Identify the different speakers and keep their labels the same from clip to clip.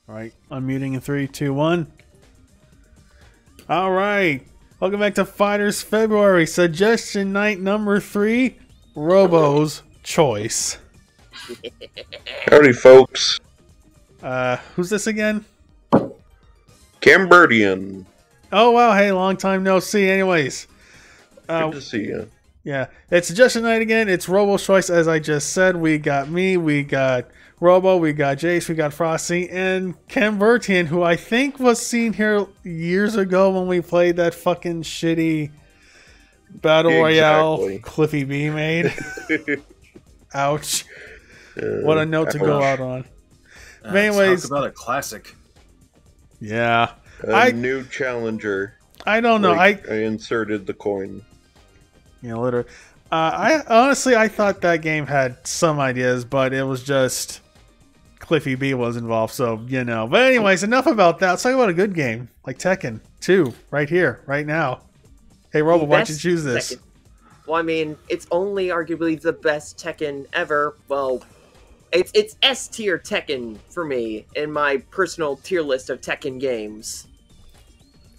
Speaker 1: All right, unmuting in 3, 2, 1. All right, welcome back to Fighters February. Suggestion night number 3, Robo's Choice.
Speaker 2: Howdy, folks.
Speaker 1: Who's this again?
Speaker 2: Camberdian.
Speaker 1: Oh, wow, hey, long time no see. Anyways.
Speaker 2: Good to see you.
Speaker 1: Yeah, it's Suggestion night again. It's Robo's Choice, as I just said. We got me, we got Robo, we got Jace, we got Frosty, and Camberdian, who I think was seen here years ago when we played that fucking shitty Battle Royale Cliffy B made. Ouch. What a note to go out on. Anyways,
Speaker 3: talk about a classic.
Speaker 1: Yeah.
Speaker 2: A new challenger.
Speaker 1: I don't know.
Speaker 2: I inserted the coin.
Speaker 1: You know, literally. I honestly, I thought that game had some ideas, but it was just Cliffy B was involved, so, you know. But anyways, enough about that. Let's talk about a good game, like Tekken 2, right here, right now. Hey, Robo, why'd you choose this?
Speaker 4: Tekken. Well, I mean, it's only arguably the best Tekken ever. Well, it's S-tier Tekken for me in my personal tier list of Tekken games.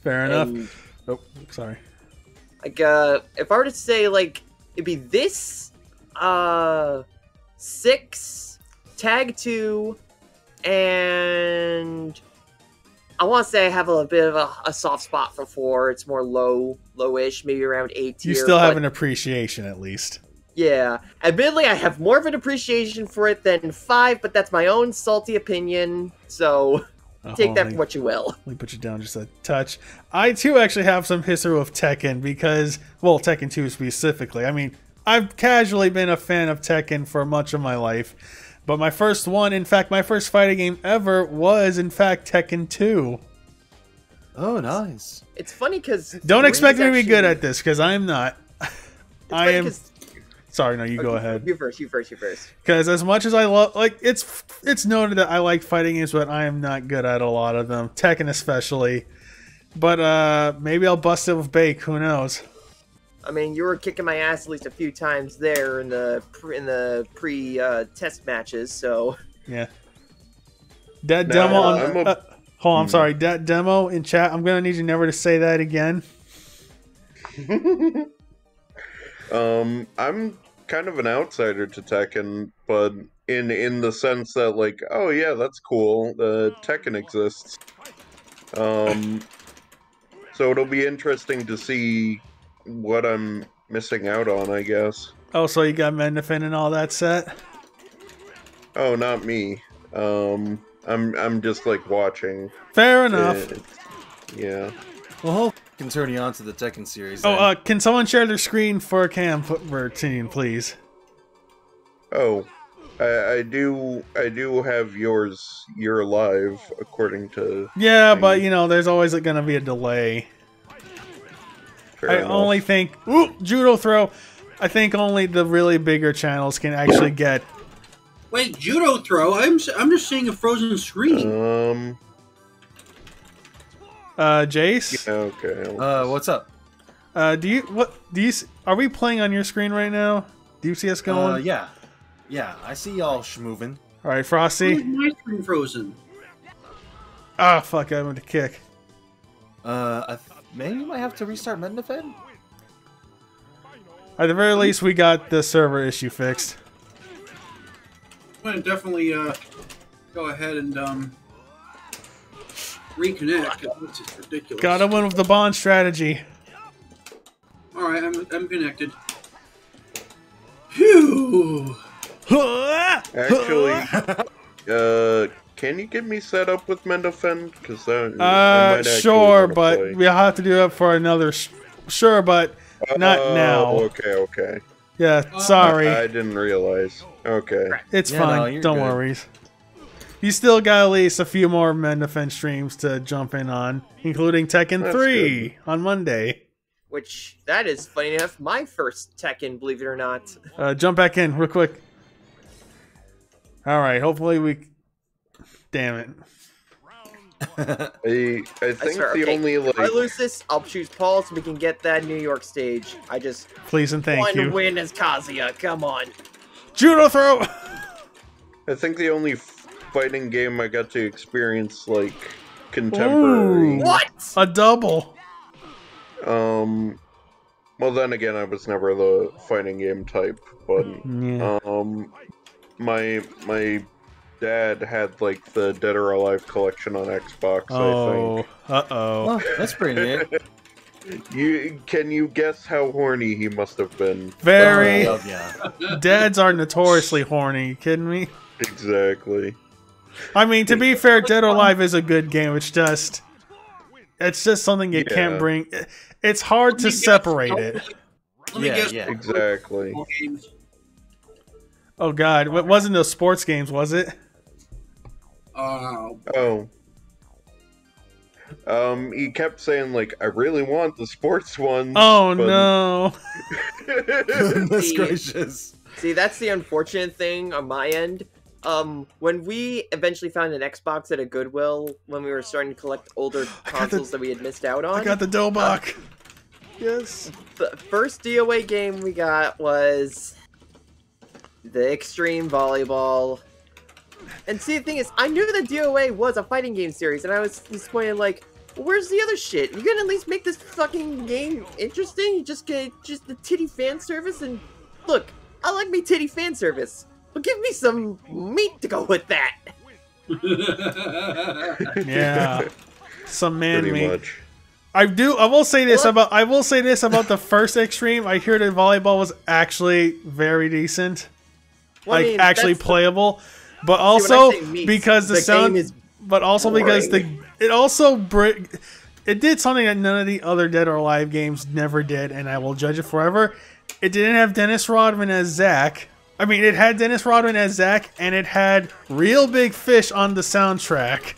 Speaker 1: Fair enough. Oh, sorry.
Speaker 4: Like, if I were to say, like, it'd be this, 6, Tag 2, and I want to say I have a bit of a soft spot for 4. It's more lowish, maybe around 8 tier.
Speaker 1: You still have an appreciation, at least.
Speaker 4: Yeah. Admittedly, I have more of an appreciation for it than 5, but that's my own salty opinion, so take that for what you will.
Speaker 1: Let me put you down just a touch. I, too, actually have some history with Tekken because, well, Tekken 2 specifically. I mean, I've casually been a fan of Tekken for much of my life. But my first one, in fact, my first fighting game ever was, in fact, Tekken 2.
Speaker 3: Oh, nice.
Speaker 4: It's funny because...
Speaker 1: Don't expect me to be good at this, because I'm not. I am...
Speaker 4: Cause...
Speaker 1: Sorry, no, you go ahead.
Speaker 4: You first.
Speaker 1: Because as much as I love... Like, it's noted that I like fighting games, but I am not good at a lot of them. Tekken especially. But maybe I'll bust it with Bake, who knows?
Speaker 4: I mean, you were kicking my ass at least a few times there in the pre-test matches, so...
Speaker 1: Yeah. That demo... hold on, I'm sorry. That demo in chat, I'm going to need you never to say that again.
Speaker 2: I'm kind of an outsider to Tekken, but in the sense that, like, oh yeah, that's cool. Tekken exists. So it'll be interesting to see what I'm missing out on, I guess.
Speaker 1: Oh, so you got Mendefin and all that set?
Speaker 2: Oh, not me. I'm just like watching.
Speaker 1: Fair enough.
Speaker 2: Yeah.
Speaker 3: Well, can turn you on to the Tekken series.
Speaker 1: Oh, can someone share their screen for Cam routine, please?
Speaker 2: Oh, I do have yours. You're live, according to.
Speaker 1: Yeah, but you know, there's always going to be a delay. I only think... Ooh, judo throw. I think only the really bigger channels can actually get...
Speaker 5: Wait, judo throw? I'm just seeing a frozen screen.
Speaker 1: Jace?
Speaker 2: Yeah, okay.
Speaker 3: What's up?
Speaker 1: Are we playing on your screen right now? Do you see us going?
Speaker 3: Yeah. Yeah, I see y'all schmoving.
Speaker 1: Alright, Frosty.
Speaker 5: Why is my screen frozen?
Speaker 1: Ah, fuck, I went to kick.
Speaker 3: Maybe you might have to restart Mendefin?
Speaker 1: At the very least, we got the server issue fixed.
Speaker 5: I'm gonna definitely go ahead and reconnect. This is ridiculous.
Speaker 1: Gotta win with the bond strategy.
Speaker 5: All right, I'm connected. Phew.
Speaker 2: Actually, can you get me set up with Mendefin? Because
Speaker 1: sure, but we'll have to do it for another. Sure, but not now.
Speaker 2: Okay.
Speaker 1: Yeah, sorry.
Speaker 2: I didn't realize. Okay.
Speaker 1: It's fine. No, don't worry. You still got at least a few more Mendefin streams to jump in on, including Tekken 3 on Monday.
Speaker 4: Which, that is, funny enough, my first Tekken, believe it or not.
Speaker 1: Jump back in real quick. Alright, hopefully we... Damn it.
Speaker 2: I think only, like...
Speaker 4: If I lose this, I'll choose Paul so we can get that New York stage. I just...
Speaker 1: Please and thank you.
Speaker 4: Want to win as Kazuya, come on.
Speaker 1: Judo throw!
Speaker 2: I think the only fighting game I got to experience like contemporary.
Speaker 1: Ooh.
Speaker 4: What?
Speaker 1: A double.
Speaker 2: Well, then again, I was never the fighting game type, but
Speaker 1: Yeah.
Speaker 2: my dad had like the Dead or Alive collection on Xbox.
Speaker 1: Oh. Uh-oh.
Speaker 3: Oh, that's pretty neat.
Speaker 2: I think. Can you guess how horny he must have been?
Speaker 1: Very.
Speaker 3: Oh, yeah.
Speaker 1: Dads are notoriously horny. You kidding me?
Speaker 2: Exactly.
Speaker 1: I mean, to be fair, Dead or Alive is a good game. It's just something you can't
Speaker 2: Yeah.
Speaker 1: bring. It's hard to separate it.
Speaker 5: Let me guess.
Speaker 3: Yeah.
Speaker 2: Exactly.
Speaker 5: Games.
Speaker 1: Oh God, it wasn't those sports games, was it?
Speaker 2: Oh. He kept saying like, "I really want the sports ones."
Speaker 1: Oh
Speaker 2: but-
Speaker 1: no.
Speaker 3: Goodness
Speaker 4: See-
Speaker 3: gracious.
Speaker 4: See, that's the unfortunate thing on my end. When we eventually found an Xbox at a Goodwill, when we were starting to collect older consoles that we had missed out on,
Speaker 1: I got the Dobok. Yes.
Speaker 4: the first DOA game we got was the Extreme Volleyball. And see, the thing is, I knew that DOA was a fighting game series, and I was disappointed, like, where's the other shit? You gonna at least make this fucking game interesting? You just get just the titty fan service? And look, I like me titty fan service, but give me some meat to go with that.
Speaker 1: Yeah. Some man
Speaker 2: Pretty
Speaker 1: meat.
Speaker 2: much.
Speaker 1: I will say this
Speaker 4: What?
Speaker 1: about the first Extreme. I hear that volleyball was actually very decent.
Speaker 4: Well, I
Speaker 1: Like
Speaker 4: mean,
Speaker 1: actually
Speaker 4: that's the-
Speaker 1: playable. But
Speaker 4: when I
Speaker 1: also
Speaker 4: say meat,
Speaker 1: because the
Speaker 4: the
Speaker 1: sound
Speaker 4: game is
Speaker 1: but also because
Speaker 4: boring.
Speaker 1: it did something that none of the other Dead or Alive games never did, and I will judge it forever. It didn't have Dennis Rodman as Zack. I mean, it had Dennis Rodman as Zack, and it had Real Big Fish on the soundtrack.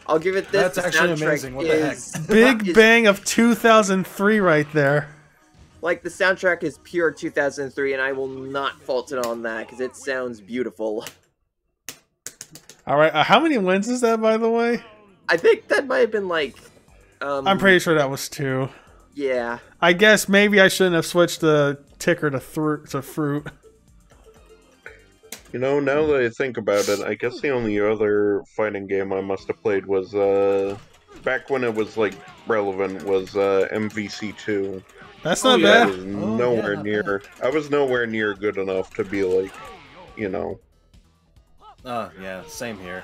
Speaker 4: I'll give it this.
Speaker 3: That's
Speaker 4: the
Speaker 3: actually
Speaker 4: soundtrack
Speaker 3: amazing. What the heck?
Speaker 4: is-
Speaker 1: Big
Speaker 4: is-
Speaker 1: Bang of 2003 right there.
Speaker 4: Like, the soundtrack is pure 2003, and I will not fault it on that, because it sounds beautiful.
Speaker 1: All right, how many wins is that, by the way?
Speaker 4: I think that might have been, like,
Speaker 1: I'm pretty sure that was 2.
Speaker 4: yeah.
Speaker 1: I guess maybe I shouldn't have switched the ticker to fruit.
Speaker 2: You know, now that I think about it, I guess the only other fighting game I must have played was back when it was like relevant was MVC2.
Speaker 1: That's
Speaker 4: Oh,
Speaker 1: not
Speaker 4: yeah.
Speaker 2: I
Speaker 1: bad.
Speaker 2: was nowhere
Speaker 3: not
Speaker 2: near.
Speaker 3: bad.
Speaker 2: I was nowhere near good enough to be like, you know.
Speaker 3: Yeah, same here.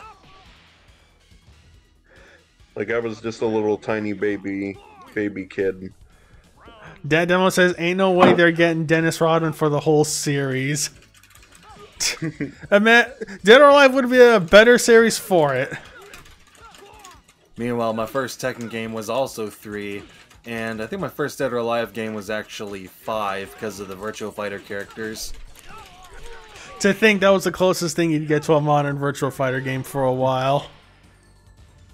Speaker 2: Like I was just a little tiny baby kid.
Speaker 1: Dad Demo says, ain't no way they're getting Dennis Rodman for the whole series. I mean, Dead or Alive would be a better series for it.
Speaker 3: Meanwhile, my first Tekken game was also 3, and I think my first Dead or Alive game was actually 5 because of the Virtual Fighter characters.
Speaker 1: To think that was the closest thing you'd get to a modern Virtual Fighter game for a while.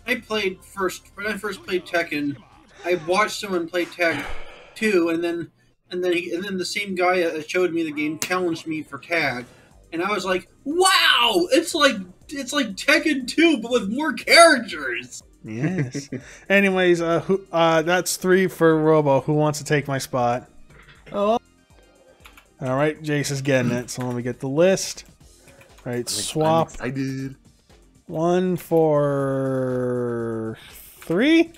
Speaker 5: When I first played Tekken, I watched someone play Tag 2, and then the same guy that showed me the game challenged me for Tag, and I was like, "Wow, it's like Tekken 2, but with more characters."
Speaker 1: Yes. Anyways, that's 3 for Robo. Who wants to take my spot?
Speaker 3: Oh,
Speaker 1: All right, Jace is getting it. So let me get the list. All right, swap
Speaker 3: I did.
Speaker 1: 1 for 3.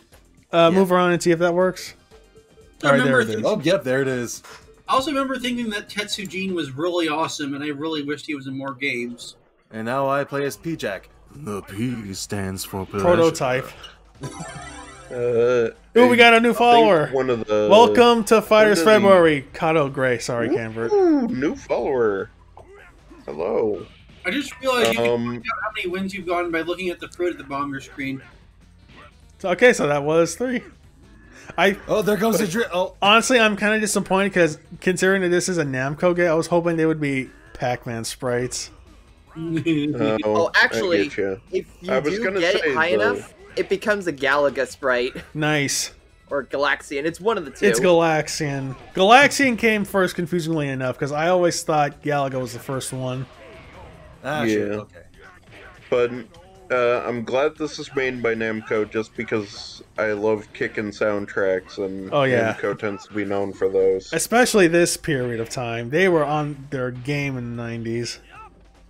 Speaker 1: Move around and see if that works.
Speaker 5: I
Speaker 1: All right, there
Speaker 5: remember
Speaker 1: it is.
Speaker 3: Oh, yep, there it is.
Speaker 5: I also remember thinking that Tetsujin was really awesome, and I really wished he was in more games.
Speaker 3: And now I play as P-Jack. The P stands for pleasure.
Speaker 1: Prototype.
Speaker 2: Ooh,
Speaker 1: Ooh, we got a new follower.
Speaker 2: One of the
Speaker 1: Welcome to Fighters
Speaker 2: one of the-
Speaker 1: February. Kato Gray. Sorry, Canvert.
Speaker 2: Ooh, new follower. Hello.
Speaker 5: I just realized you can
Speaker 2: Um,
Speaker 5: find out how many wins you've gotten by looking at the fruit at the bottom of your screen.
Speaker 1: Okay, so that was 3.
Speaker 3: Oh, there goes the drill. Oh,
Speaker 1: Honestly, I'm kind of disappointed because considering that this is a Namco game, I was hoping they would be Pac-Man sprites.
Speaker 4: Oh, actually,
Speaker 2: I get ya.
Speaker 4: if you
Speaker 2: I was
Speaker 4: do
Speaker 2: gonna
Speaker 4: get
Speaker 2: say,
Speaker 4: it high
Speaker 2: though-
Speaker 4: enough, it becomes a Galaga sprite.
Speaker 1: Nice.
Speaker 4: Or Galaxian. It's one of the two.
Speaker 1: It's Galaxian. Galaxian came first, confusingly enough, because I always thought Galaga was the first one.
Speaker 3: shit,
Speaker 2: Yeah.
Speaker 3: okay.
Speaker 2: But I'm glad this is made by Namco just because I love kicking soundtracks, and
Speaker 1: Oh, yeah.
Speaker 2: Namco tends to be known for those.
Speaker 1: Especially this period of time. They were on their game in the 90s.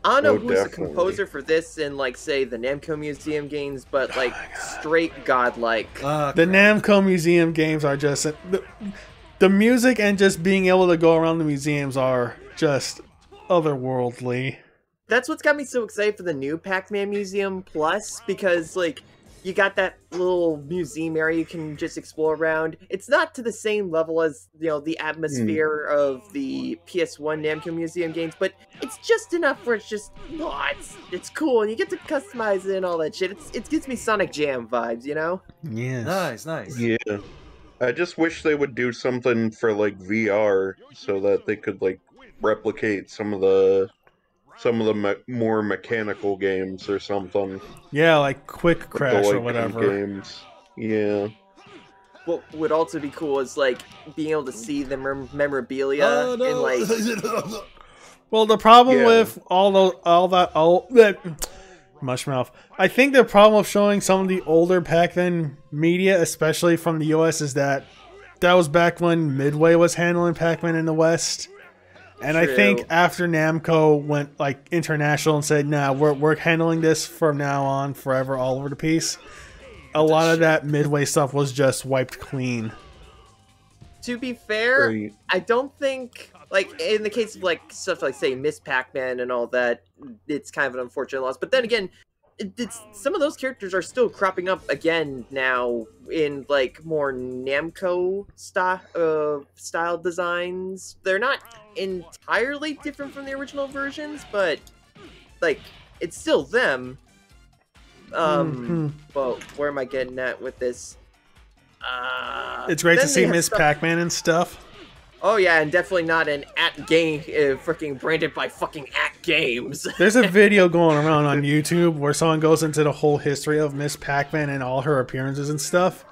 Speaker 4: I don't know
Speaker 2: Oh,
Speaker 4: who's the
Speaker 2: definitely.
Speaker 4: composer for this in, like, say, the Namco Museum games, but, like, straight godlike.
Speaker 1: The Namco Museum games are just the music and just being able to go around the museums are just otherworldly.
Speaker 4: That's what's got me so excited for the new Pac-Man Museum Plus, because, like, you got that little museum area you can just explore around. It's not to the same level as, you know, the atmosphere of the PS1 Namco Museum games, but it's just enough where it's just, oh, it's cool, and you get to customize it and all that shit. It gives me Sonic Jam vibes, you know?
Speaker 1: Yes.
Speaker 3: Nice.
Speaker 2: Yeah. I just wish they would do something for, like, VR so that they could, like, replicate some of the more mechanical games or something.
Speaker 1: Yeah, like Quick
Speaker 2: The
Speaker 1: Crash or
Speaker 2: like
Speaker 1: whatever.
Speaker 2: games. Yeah.
Speaker 4: What would also be cool is, like, being able to see the memorabilia in, like...
Speaker 1: Well, the problem
Speaker 2: Yeah.
Speaker 1: with all that Mushmouth. I think the problem with showing some of the older Pac-Man media, especially from the US, is that was back when Midway was handling Pac-Man in the West. And I think
Speaker 4: True.
Speaker 1: after Namco went like international and said, "Nah, we're handling this from now on, forever, all over the piece," a lot of that Midway stuff was just wiped clean.
Speaker 4: To be fair,
Speaker 2: Right.
Speaker 4: I don't think, like, in the case of, like, stuff like, say, Miss Pac-Man and all that, it's kind of an unfortunate loss. But then again, it's some of those characters are still cropping up again now in, like, more Namco style designs. They're not entirely different from the original versions, but, like, it's still them. Well, where am I getting at with this?
Speaker 1: It's great to
Speaker 4: then they
Speaker 1: see
Speaker 4: have
Speaker 1: Miss
Speaker 4: stuff-
Speaker 1: Pac-Man and stuff.
Speaker 4: Oh yeah, and definitely not an @game, freaking branded by fucking @games.
Speaker 1: There's a video going around on YouTube where someone goes into the whole history of Miss Pac-Man and all her appearances and stuff.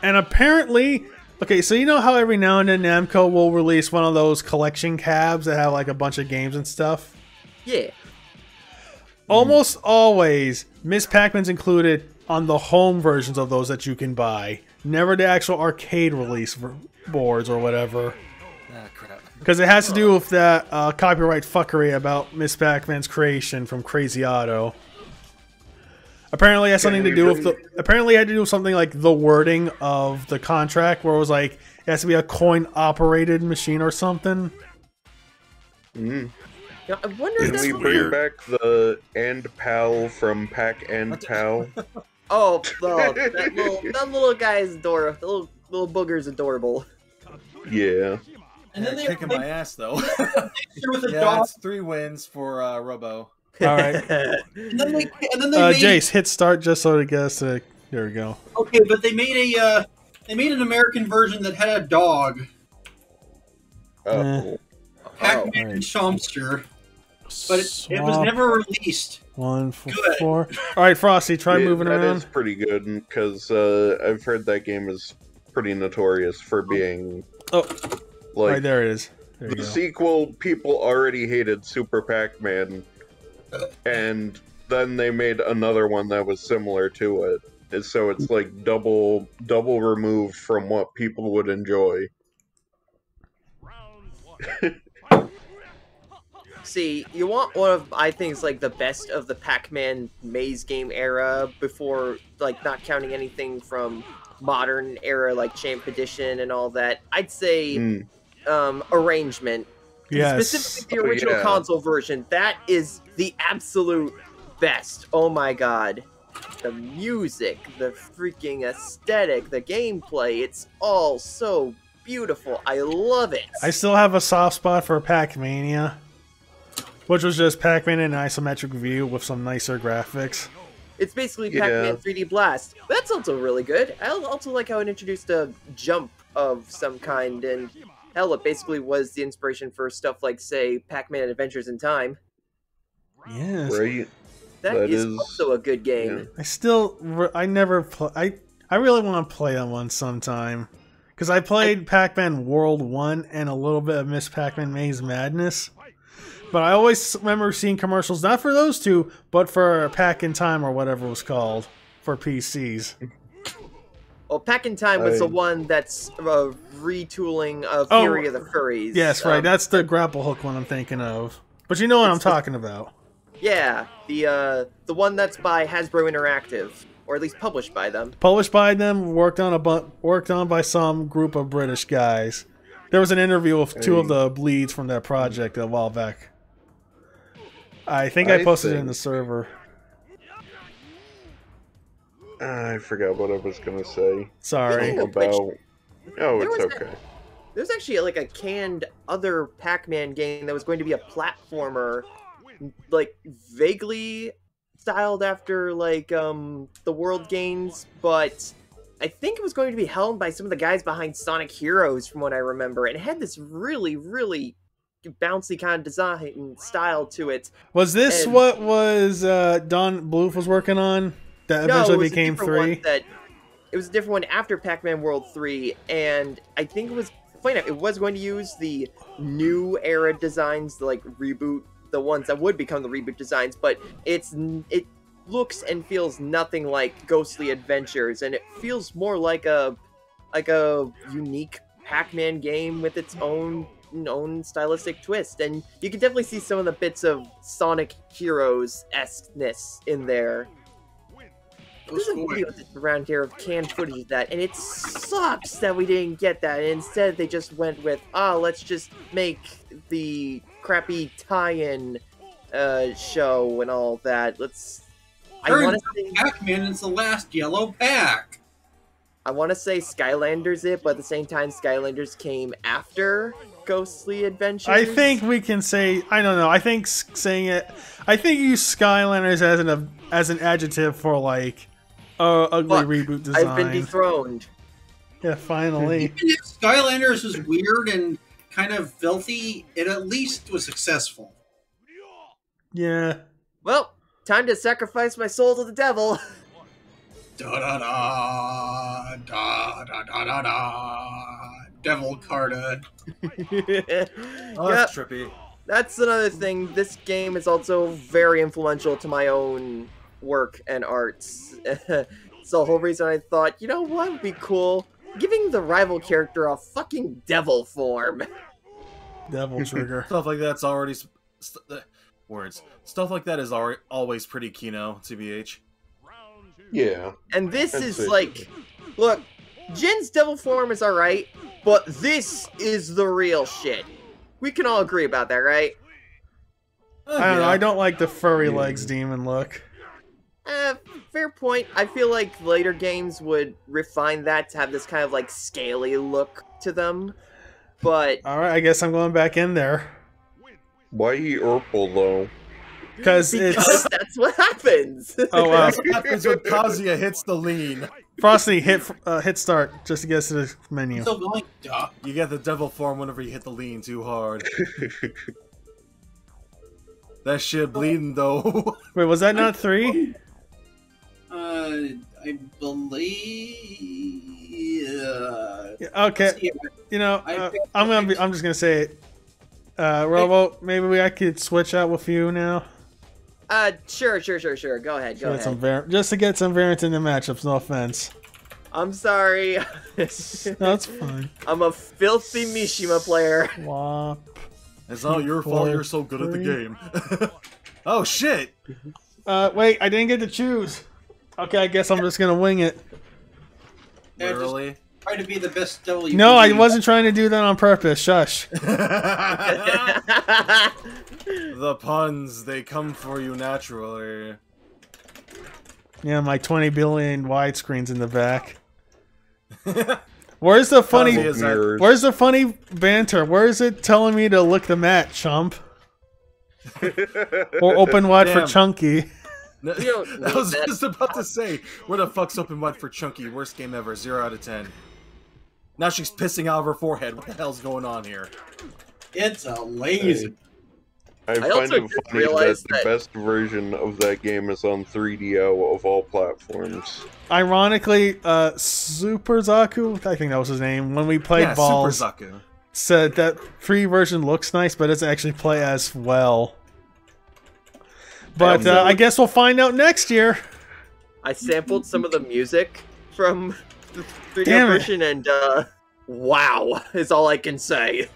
Speaker 1: And apparently, okay, so you know how every now and then Namco will release one of those collection cabs that have like a bunch of games and stuff?
Speaker 4: Yeah.
Speaker 1: Almost always, Miss Pac-Man's included on the home versions of those that you can buy. Never the actual arcade release boards or whatever.
Speaker 3: Ah, crap.
Speaker 1: Because it has to do with that copyright fuckery about Miss Pac-Man's creation from Crazy Otto. Apparently, it has something to do with the. Apparently, it had to do with something like the wording of the contract, where it was like it has to be a coin-operated machine or something.
Speaker 2: Mm.
Speaker 4: You know, I wonder if
Speaker 2: Can
Speaker 4: that's
Speaker 2: we bring back the and pal from Pac and Pal?
Speaker 4: Oh, that little guy is adorable. The little booger's adorable.
Speaker 2: Yeah.
Speaker 5: And then they
Speaker 3: Kicking my ass though.
Speaker 5: with a
Speaker 3: Yeah,
Speaker 5: dog.
Speaker 3: that's 3 wins for Robo.
Speaker 1: All right,
Speaker 5: And then they made,
Speaker 1: Jace, hit start just so to get us to. There we go.
Speaker 5: okay, but they made an American version that had a dog,
Speaker 2: Oh.
Speaker 5: Pac-Man
Speaker 1: Alright.
Speaker 5: and Chompster, but it was
Speaker 1: Swap
Speaker 5: never released.
Speaker 1: 1 for
Speaker 5: Good.
Speaker 1: 4. All right, Frosty, try
Speaker 2: Yeah,
Speaker 1: moving
Speaker 2: that
Speaker 1: around.
Speaker 2: is pretty good because I've heard that game is pretty notorious for being
Speaker 1: Oh,
Speaker 2: like
Speaker 1: right there it is. There you
Speaker 2: the
Speaker 1: go.
Speaker 2: sequel. People already hated Super Pac-Man, and then they made another one that was similar to it. And so it's like double removed from what people would enjoy.
Speaker 4: See, you want one of, I think, is like the best of the Pac-Man maze game era before, like, not counting anything from modern era, like Champ Edition and all that. I'd say
Speaker 2: Mm.
Speaker 4: Arrangement.
Speaker 1: Yes.
Speaker 4: Specifically the
Speaker 2: Oh,
Speaker 4: original
Speaker 2: yeah.
Speaker 4: console version. That is the absolute best. Oh my god. The music, the freaking aesthetic, the gameplay, it's all so beautiful. I love it.
Speaker 1: I still have a soft spot for Pac-Mania, which was just Pac-Man in an isometric view with some nicer graphics.
Speaker 4: It's basically
Speaker 2: Yeah.
Speaker 4: Pac-Man 3D Blast. That's also really good. I also like how it introduced a jump of some kind, and hell, it basically was the inspiration for stuff like, say, Pac-Man Adventures in Time.
Speaker 1: Yes.
Speaker 2: Right?
Speaker 4: That
Speaker 2: That
Speaker 4: is
Speaker 2: is-
Speaker 4: also a good game.
Speaker 1: I never play. I really want to play that one sometime. Because I played Pac-Man World 1 and a little bit of Miss Pac-Man Maze Madness. But I always remember seeing commercials, not for those two, but for Pac in Time or whatever it was called, for PCs.
Speaker 4: Well, Pac in Time was the one that's a retooling of Fury of the Furries.
Speaker 1: Yes, right. That's the grapple hook one I'm thinking of. But you know what I'm talking about.
Speaker 4: Yeah, the one that's by Hasbro Interactive, or at least published by them.
Speaker 1: Published by them, worked on by some group of British guys. There was an interview with two of the bleeds from that project a while back. I think I posted it in the server.
Speaker 2: I forgot what I was gonna say.
Speaker 1: Sorry.
Speaker 2: Oh, it's okay.
Speaker 4: There's actually like a canned other Pac-Man game that was going to be a platformer, like vaguely styled after like the World games, but I think it was going to be held by some of the guys behind Sonic Heroes, from what I remember, and it had this really, really bouncy kind of design style to it.
Speaker 1: Was this what was Don Bluth was working on? That eventually became 3?
Speaker 4: It was a different one after Pac-Man World 3, and I think it was going to use the new era designs, the like reboot, the ones that would become the reboot designs, but it looks and feels nothing like Ghostly Adventures, and it feels more like a unique Pac-Man game with its own stylistic twist, and you can definitely see some of the bits of Sonic Heroes-esque-ness in there. There's a video around here of canned footage of that, and it sucks that we didn't get that. And instead, they just went with, let's just make the crappy tie-in show and all that.
Speaker 5: Pac-Man is the last yellow pack.
Speaker 4: I want to say Skylanders but at the same time, Skylanders came after Ghostly Adventures.
Speaker 1: I think we can say, I don't know. I think saying it, I think use Skylanders as an adjective for like ugly reboot design.
Speaker 4: I've been dethroned.
Speaker 1: Yeah, finally.
Speaker 5: Even if Skylanders was weird and kind of filthy, it at least was successful.
Speaker 1: Yeah.
Speaker 4: Well, time to sacrifice my soul to the devil.
Speaker 5: Da da da da da da da da. Devil Carta.
Speaker 3: That's trippy.
Speaker 4: That's another thing. This game is also very influential to my own work and arts. It's the whole reason I thought, you know what would be cool? Giving the rival character a fucking devil form.
Speaker 1: Devil trigger.
Speaker 3: Stuff like that's already... Stuff like that is always pretty Kino, TBH.
Speaker 2: Yeah.
Speaker 4: And this is like... Look, Jin's devil form is alright, but this is the real shit. We can all agree about that, right?
Speaker 1: I don't know. I don't like the furry legs demon look.
Speaker 4: Fair point. I feel like later games would refine that to have this kind of like scaly look to them. But
Speaker 1: alright, I guess I'm going back in there.
Speaker 2: Why Urple though?
Speaker 1: Because
Speaker 4: that's what happens.
Speaker 1: Oh wow.
Speaker 3: That's what happens when Kazuya hits the lean.
Speaker 1: Frosty, hit start just to get to the menu.
Speaker 5: Still going, duh.
Speaker 3: You get the devil form whenever you hit the lean too hard. That shit bleeding though.
Speaker 1: Wait, was that not 3?
Speaker 5: I believe.
Speaker 1: Okay. You know, I'm just gonna say it. Robo, maybe I could switch out with you now.
Speaker 4: Sure. Go ahead.
Speaker 1: Just to get some variance in the matchups. No offense.
Speaker 4: I'm sorry.
Speaker 1: That's fine.
Speaker 4: I'm a filthy Mishima player.
Speaker 1: Wop.
Speaker 3: It's not your fault you're so good at the game. Oh shit!
Speaker 1: Wait, I didn't get to choose. Okay, I guess I'm just gonna wing it.
Speaker 3: Literally?
Speaker 5: Try to be the best devil you
Speaker 1: No,
Speaker 5: can
Speaker 1: I
Speaker 5: be.
Speaker 1: wasn't trying to do that on purpose. Shush.
Speaker 3: The puns, they come for you naturally.
Speaker 1: Yeah, my 20 billion widescreens in the back. Where's the funny? Where's the funny banter? Where is it telling me to lick the mat, chump? Or open wide for Chunky?
Speaker 3: No, I was just about to say, where the fuck's open wide for Chunky? Worst game ever, 0 out of 10. Now she's pissing out of her forehead. What the hell's going on here?
Speaker 5: It's a lazy.
Speaker 2: I find it funny that the best version of that game is on 3DO of all platforms.
Speaker 1: Ironically, Super Zaku, I think that was his name, when we played Balls,
Speaker 3: Super Zaku
Speaker 1: said that free version looks nice, but doesn't actually play as well. But I guess we'll find out next year.
Speaker 4: I sampled some of the music from the 3D version, and wow, is all I can say.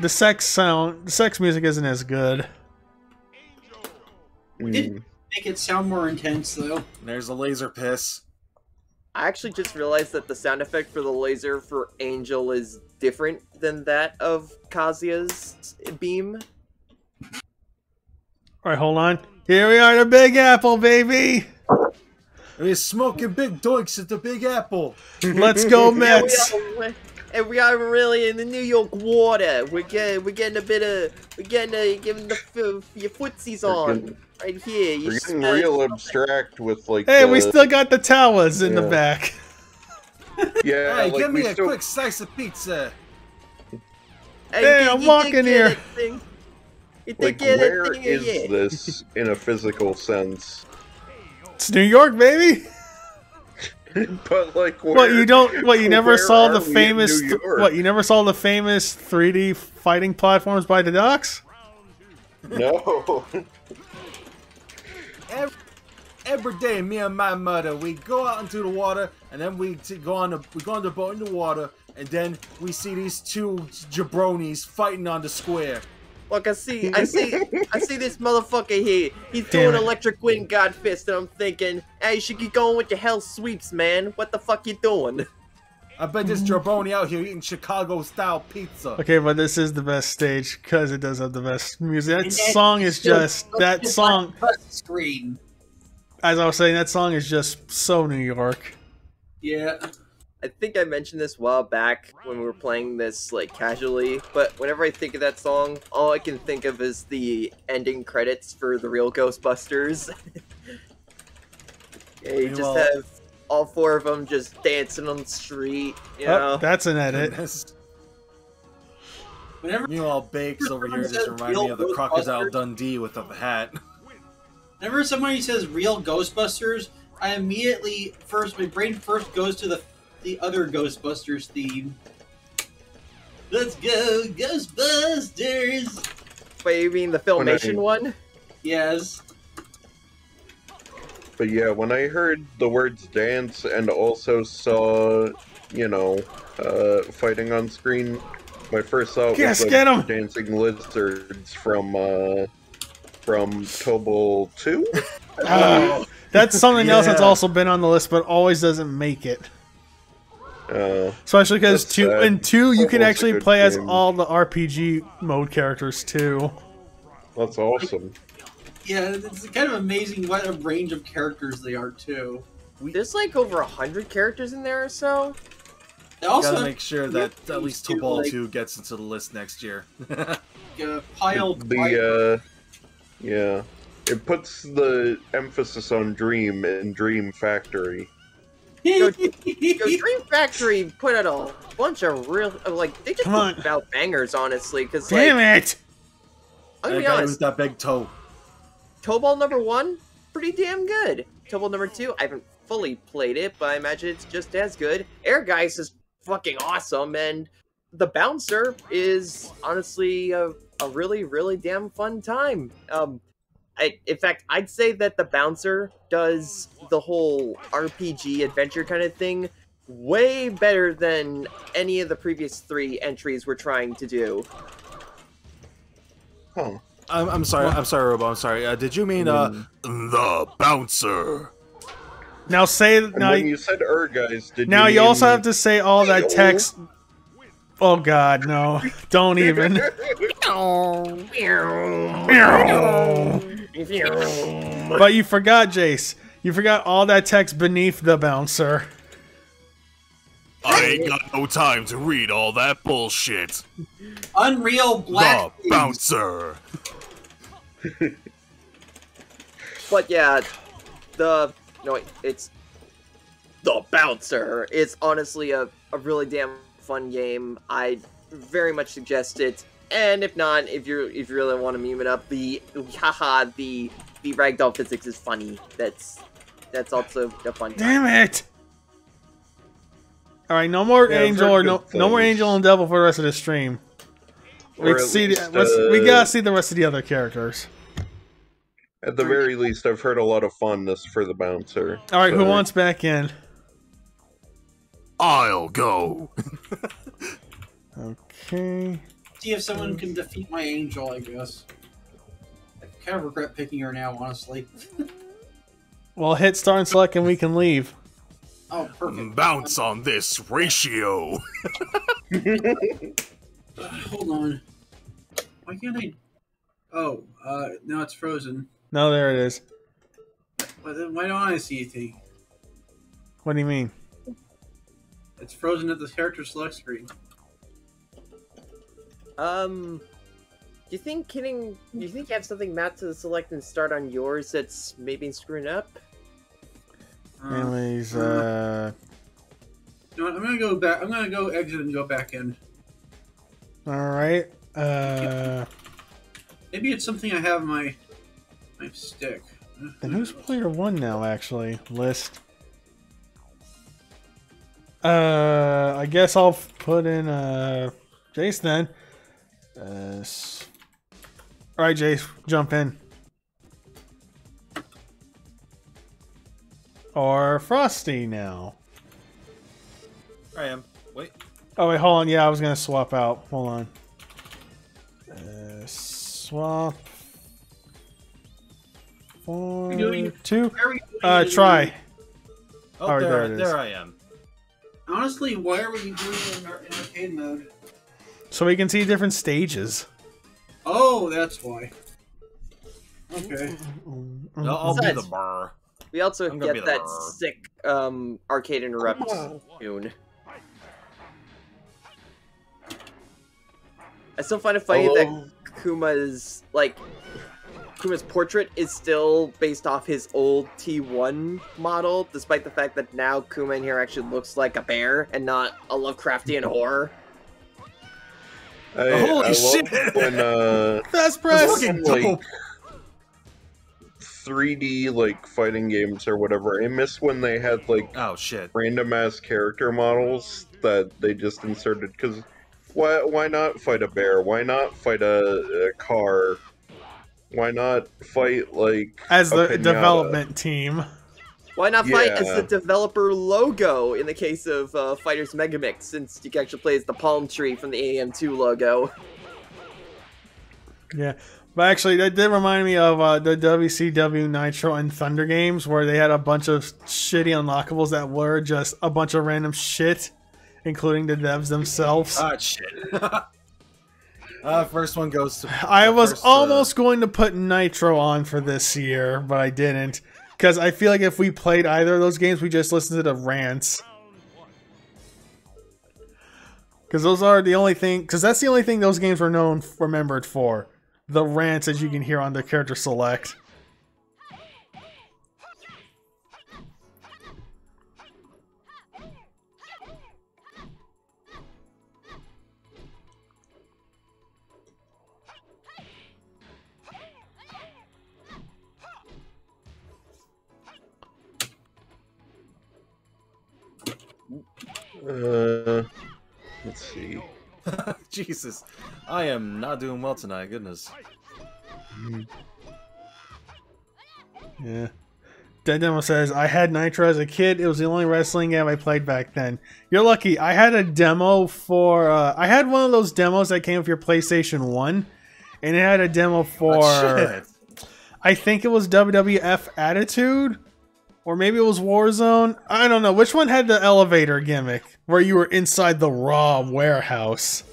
Speaker 1: The sex music isn't as good.
Speaker 5: Did make it sound more intense though.
Speaker 3: There's a laser piss.
Speaker 4: I actually just realized that the sound effect for the laser for Angel is different than that of Kazuya's beam.
Speaker 1: Alright, hold on. Here we are, the Big Apple, baby!
Speaker 3: We're smoking big doinks at the Big Apple.
Speaker 1: Let's go, Mets!
Speaker 4: And we are really in the New York water. We're getting giving your footsies on right here.
Speaker 2: We're getting real abstract with like.
Speaker 1: Hey, we still got the towers in the back.
Speaker 2: Yeah,
Speaker 3: Hey,
Speaker 2: like,
Speaker 3: give me a
Speaker 2: still...
Speaker 3: quick slice of pizza.
Speaker 1: Hey, I'm walking here.
Speaker 2: Like, where is this in a physical sense?
Speaker 1: It's New York, baby.
Speaker 2: But like, where,
Speaker 1: what you don't? What you never saw the famous?
Speaker 2: What
Speaker 1: you never saw the famous 3D fighting platforms by the docks?
Speaker 2: No.
Speaker 3: Every day, me and my mother, we go out into the water, and then we go on the boat in the water, and then we see these two jabronis fighting on the square.
Speaker 4: Look, I see this motherfucker here. He's doing electric wind god fist, and I'm thinking, hey, you should keep going with your hell sweeps, man. What the fuck you doing?
Speaker 3: I bet this jabroni out here eating Chicago-style pizza.
Speaker 1: Okay, but this is the best stage because it does have the best music. That song is just that song.
Speaker 5: Screen.
Speaker 1: As I was saying, that song is just so New York.
Speaker 5: Yeah.
Speaker 4: I think I mentioned this a while back when we were playing this like casually, but whenever I think of that song, all I can think of is the ending credits for the real Ghostbusters. Yeah, you just have all four of them just dancing on the street, you know?
Speaker 1: That's an edit.
Speaker 3: Meanwhile, Bakes over here just remind me of the Crocodile Dundee with a hat.
Speaker 5: Whenever somebody says real Ghostbusters, I immediately my brain first goes to the other Ghostbusters theme. Let's go, Ghostbusters!
Speaker 4: Wait, you mean the Filmation one?
Speaker 5: Yes.
Speaker 2: But yeah, when I heard the words dance and also saw, you know, fighting on screen, my first thought was like dancing lizards from Tobal 2?
Speaker 1: That's something else that's also been on the list, but always doesn't make it. Especially because in 2 you can actually play as all the RPG mode characters too.
Speaker 2: That's awesome.
Speaker 5: Yeah, it's kind of amazing what a range of characters they are too.
Speaker 4: There's like over 100 characters in there or so.
Speaker 5: They also
Speaker 3: gotta make sure that at least Tobal 2 gets into the list next year.
Speaker 2: Yeah. It puts the emphasis on Dream in Dream Factory.
Speaker 4: Yo, Dream Factory put out a bunch of real, like, they just put out bangers, honestly, because, like...
Speaker 1: Damn it!
Speaker 4: I'm gonna be honest.
Speaker 3: With that big toe.
Speaker 4: Tobal number 1, pretty damn good. Tobal number 2, I haven't fully played it, but I imagine it's just as good. Air Guys is fucking awesome, and the Bouncer is, honestly, a really, really damn fun time. In fact, I'd say that the Bouncer does the whole RPG adventure kind of thing way better than any of the previous 3 entries we're trying to do.
Speaker 2: Huh.
Speaker 3: I'm sorry, Robo, I'm sorry. Did you mean, the Bouncer?
Speaker 1: Now say... Now,
Speaker 2: when you said guys, did
Speaker 1: now
Speaker 2: you
Speaker 1: also have to say all that text... Oh god, no. Don't even. But you forgot, Jace. You forgot all that text beneath the Bouncer.
Speaker 6: I ain't got no time to read all that bullshit.
Speaker 5: Unreal Black
Speaker 6: The Bouncer.
Speaker 4: But yeah, it's the Bouncer. It's honestly a really damn fun game. I very much suggest it. And if not, if you really want to meme it up, the ragdoll physics is funny. That's also a fun time.
Speaker 1: Damn it! All right, no more Angel or no more Angel and Devil for the rest of the stream. We gotta see the rest of the other characters.
Speaker 2: At the very least, I've heard a lot of fondness for the Bouncer.
Speaker 1: All right, who wants back in?
Speaker 6: I'll go.
Speaker 1: Okay.
Speaker 5: See if someone can defeat my Angel, I guess. kind of regret picking her now, honestly.
Speaker 1: Well, hit start and select and we can leave.
Speaker 5: Oh, perfect.
Speaker 6: Bounce on this ratio.
Speaker 5: Hold on. Why can't I? Oh, now it's frozen.
Speaker 1: No, there it is.
Speaker 5: But then why don't I see anything?
Speaker 1: What do you mean?
Speaker 5: It's frozen at the character select screen.
Speaker 4: Do you think you have something mapped to the select and start on yours that's maybe screwing up?
Speaker 1: Anyways,
Speaker 5: You know what, I'm gonna go back. I'm gonna go exit and go back in.
Speaker 1: alright.
Speaker 5: Maybe it's something I have in my stick.
Speaker 1: Then who's player 1 now, actually? List. I guess I'll put in, Jace then. Alright, Jace, jump in. Or Frosty now.
Speaker 3: I am. Wait.
Speaker 1: Oh, wait, hold on. Yeah, I was gonna swap out. Hold on. Swap.
Speaker 5: Are we doing-
Speaker 1: 2.
Speaker 5: Why are we doing
Speaker 1: Try.
Speaker 3: Oh,
Speaker 1: Alright, there it is.
Speaker 3: there I am.
Speaker 5: Honestly, why are we doing it in arcade mode?
Speaker 1: So we can see different stages.
Speaker 5: Oh, that's why. Okay.
Speaker 3: No, I'll be the
Speaker 4: Besides-
Speaker 3: bar.
Speaker 4: We also
Speaker 3: I'm gonna be
Speaker 4: get
Speaker 3: the
Speaker 4: that
Speaker 3: bar.
Speaker 4: sick arcade interrupt tune. I still find it funny that Kuma's portrait is still based off his old T1 model, despite the fact that now Kuma in here actually looks like a bear and not a Lovecraftian horror.
Speaker 3: Holy shit!
Speaker 2: When
Speaker 1: Fast press!
Speaker 3: fucking
Speaker 2: like
Speaker 3: dope.
Speaker 2: 3D like fighting games or whatever, I miss when they had like
Speaker 3: Oh shit.
Speaker 2: random ass character models that they just inserted. Because why not fight a bear? Why not fight a car? Why not fight like
Speaker 1: As
Speaker 2: a
Speaker 1: the
Speaker 2: pinata?
Speaker 1: development team.
Speaker 4: Why not fight as
Speaker 2: Yeah.
Speaker 4: the developer logo in the case of Fighters Megamix, since you can actually play as the palm tree from the AM2 logo?
Speaker 1: Yeah. But actually, that did remind me of the WCW Nitro and Thunder games, where they had a bunch of shitty unlockables that were just a bunch of random shit, including the devs themselves.
Speaker 3: Ah shit. First one goes to.
Speaker 1: I was
Speaker 3: first,
Speaker 1: almost going to put Nitro on for this year, but I didn't. Because I feel like if we played either of those games, we just listened to the rants. Because those are the only thing. Because that's the only thing those games were remembered for. The rants that you can hear on the character select.
Speaker 2: Let's see.
Speaker 3: Jesus, I am not doing well tonight. Goodness.
Speaker 1: Yeah. Dead Demo says, I had Nitro as a kid. It was the only wrestling game I played back then. You're lucky. I had a demo for... I had one of those demos that came with your PlayStation 1. And it had a demo for...
Speaker 3: Shit.
Speaker 1: I think it was WWF Attitude. Or maybe it was Warzone. I don't know. Which one had the elevator gimmick? Where you were inside the Raw warehouse.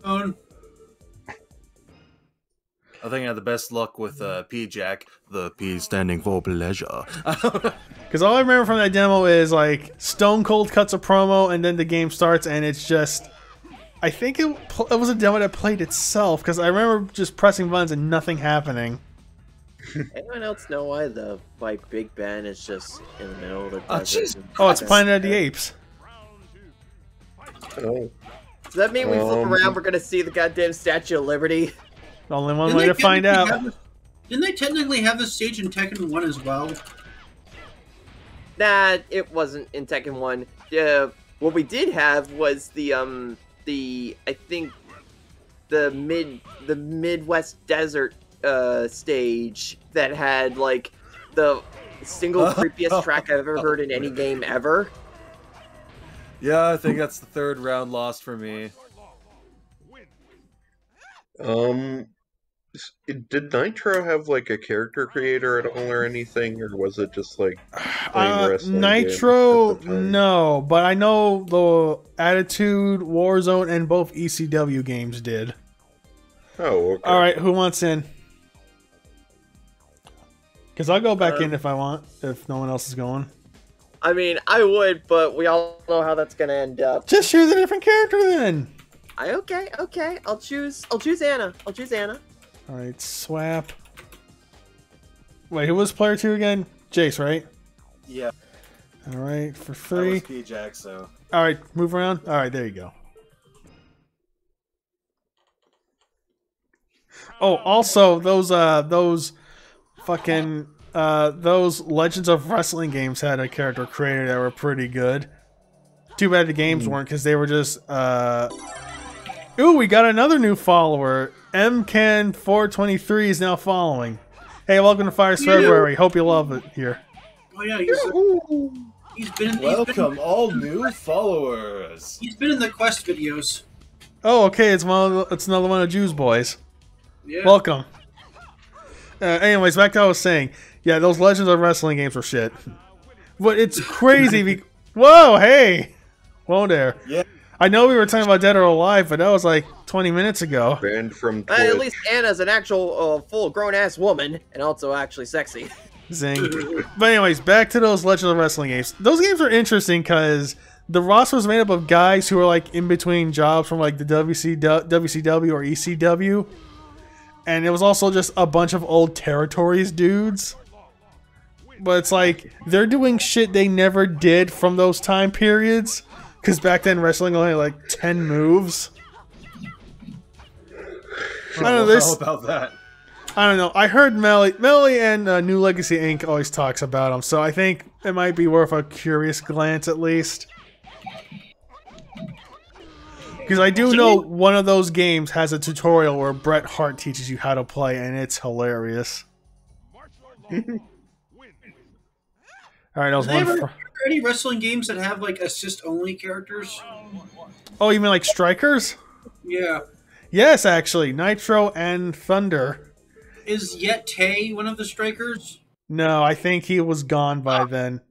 Speaker 3: I think I had the best luck with P-Jack. The P standing for pleasure.
Speaker 1: Because all I remember from that demo is like Stone Cold cuts a promo and then the game starts and it's just... I think it was a demo that played itself because I remember just pressing buttons and nothing happening.
Speaker 4: Anyone else know why the Big Ben is just in the middle of the
Speaker 3: Oh,
Speaker 4: desert?
Speaker 3: jeez.
Speaker 1: Oh, it's Planet of the Apes.
Speaker 2: Oh.
Speaker 4: Does that mean we flip around, we're gonna see the goddamn Statue of Liberty?
Speaker 1: Only one way to find out.
Speaker 5: Didn't they technically have this stage in Tekken 1 as well?
Speaker 4: Nah, it wasn't in Tekken 1. What we did have was the I think the Midwest Desert stage that had like the single creepiest track I've ever heard in any game ever.
Speaker 3: Yeah, I think that's the third round lost for me.
Speaker 2: Did Nitro have like a character creator at all or anything, or was it just like playing wrestling
Speaker 1: Nitro,
Speaker 2: games at the time?
Speaker 1: no, but I know the Attitude, Warzone, and both ECW games did.
Speaker 2: Oh, okay.
Speaker 1: All right, who wants in? Because I'll go back in if I want, if no one else is going.
Speaker 4: I mean, I would, but we all know how that's gonna end up.
Speaker 1: Just choose a different character then.
Speaker 4: Okay. I'll choose Anna. I'll choose Anna.
Speaker 1: All right, swap. Wait, who was player 2 again? Jace, right?
Speaker 3: Yeah.
Speaker 1: All right, for
Speaker 3: That
Speaker 1: free.
Speaker 3: was P-Jack, so.
Speaker 1: All right, move around. All right, there you go. Oh, also those fucking those Legends of Wrestling games had a character creator that were pretty good. Too bad the games weren't, because they were just Ooh, we got another new follower. MCan423 is now following. Hey, welcome to Fires February. Hope you love it here.
Speaker 5: Oh yeah, he's been.
Speaker 3: Welcome, all new followers.
Speaker 5: He's been in the Quest videos.
Speaker 1: Oh, okay, it's another one of Juice boys.
Speaker 5: Yeah.
Speaker 1: Welcome. Anyways, back to what I was saying. Yeah, those Legends of Wrestling games were shit. But it's crazy. Whoa, hey. Whoa there.
Speaker 3: Yeah.
Speaker 1: I know we were talking about Dead or Alive, but that was like 20 minutes ago.
Speaker 2: Banned from Twitch.
Speaker 4: At least Anna's an actual full grown-ass woman, and also actually sexy.
Speaker 1: Zing. But anyways, back to those Legends of Wrestling games. Those games are interesting because the roster was made up of guys who were like in between jobs from like the WCW or ECW. And it was also just a bunch of old territories dudes. But it's like, they're doing shit they never did from those time periods. Because back then, wrestling only had like 10 moves. I don't know,
Speaker 3: How about that?
Speaker 1: I don't know. I heard Melly and New Legacy Inc. always talks about them. So I think it might be worth a curious glance at least. Because I do know one of those games has a tutorial where Bret Hart teaches you how to play, and it's hilarious. Alright, that was one.
Speaker 5: Are any wrestling games that have like assist-only characters?
Speaker 1: Oh, you mean like Strikers?
Speaker 5: Yeah.
Speaker 1: Yes, actually. Nitro and Thunder.
Speaker 5: Is Yet Tay one of the strikers?
Speaker 1: No, I think he was gone by then.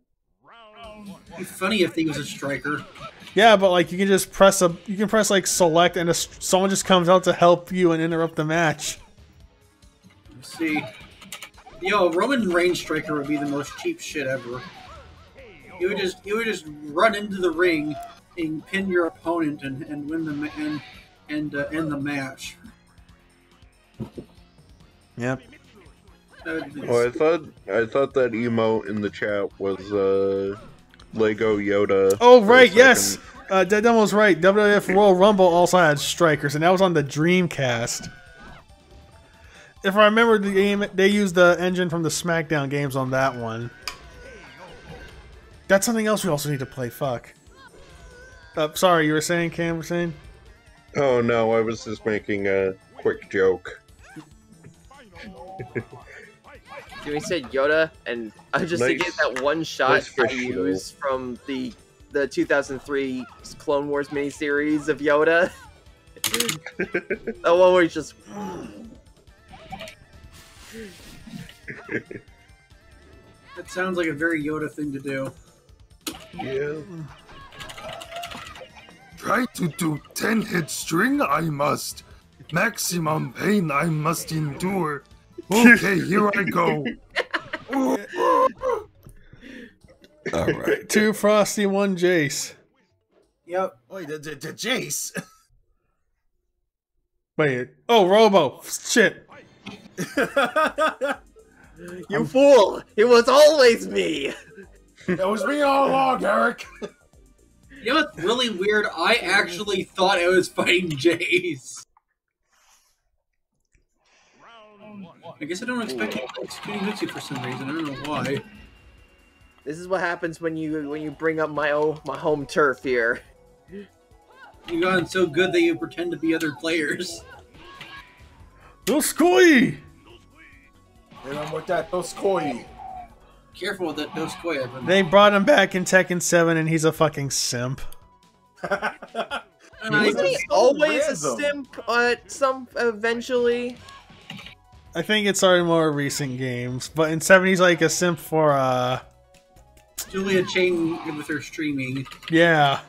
Speaker 5: It'd be funny if he was a striker.
Speaker 1: Yeah, but like you can just press like select and someone just comes out to help you and interrupt the match.
Speaker 5: Let's see. Yo, Roman Reigns striker would be the most cheap shit ever. You would just run into the ring and pin your opponent and win the end the match.
Speaker 1: Yep.
Speaker 2: Oh, I thought that emote in the chat was Lego Yoda.
Speaker 1: Oh right, yes. Dead Demo's right. WWF Royal Rumble also had strikers, and that was on the Dreamcast. If I remember the game, they used the engine from the SmackDown games on that one. That's something else we also need to play. Fuck. Sorry, you were saying, Cam? Were saying?
Speaker 2: Oh no, I was just making a quick joke.
Speaker 4: We said Yoda, and I was just thinking that one shot I used from the 2003 Clone Wars miniseries of Yoda. That one where he's just.
Speaker 5: That sounds like a very Yoda thing to do.
Speaker 2: Yeah.
Speaker 7: Try to do 10-hit string, I must. Maximum pain I must endure. Okay, here I go.
Speaker 1: Alright. 2 Frosty, 1 Jace.
Speaker 5: Yep.
Speaker 3: Wait, the Jace?
Speaker 1: Wait. Oh, Robo. Shit.
Speaker 4: You fool! It was always me!
Speaker 3: That was me all along, Eric.
Speaker 5: You know what's really weird? I actually thought I was fighting Jace. I guess I don't expect you to play Mitsu for some reason. I don't know why.
Speaker 4: This is what happens when you bring up my home turf here.
Speaker 5: You've gotten so good that you pretend to be other players.
Speaker 1: Doskoi!
Speaker 3: Hit him with that Doskoi.
Speaker 5: Careful with that Doskoi, Eben.
Speaker 1: They brought him back in Tekken 7 and he's a fucking simp.
Speaker 4: Wasn't he always a simp eventually?
Speaker 1: I think it started more recent games, but in 7 he's like a simp for
Speaker 5: Julia Chain with her streaming.
Speaker 1: yeah.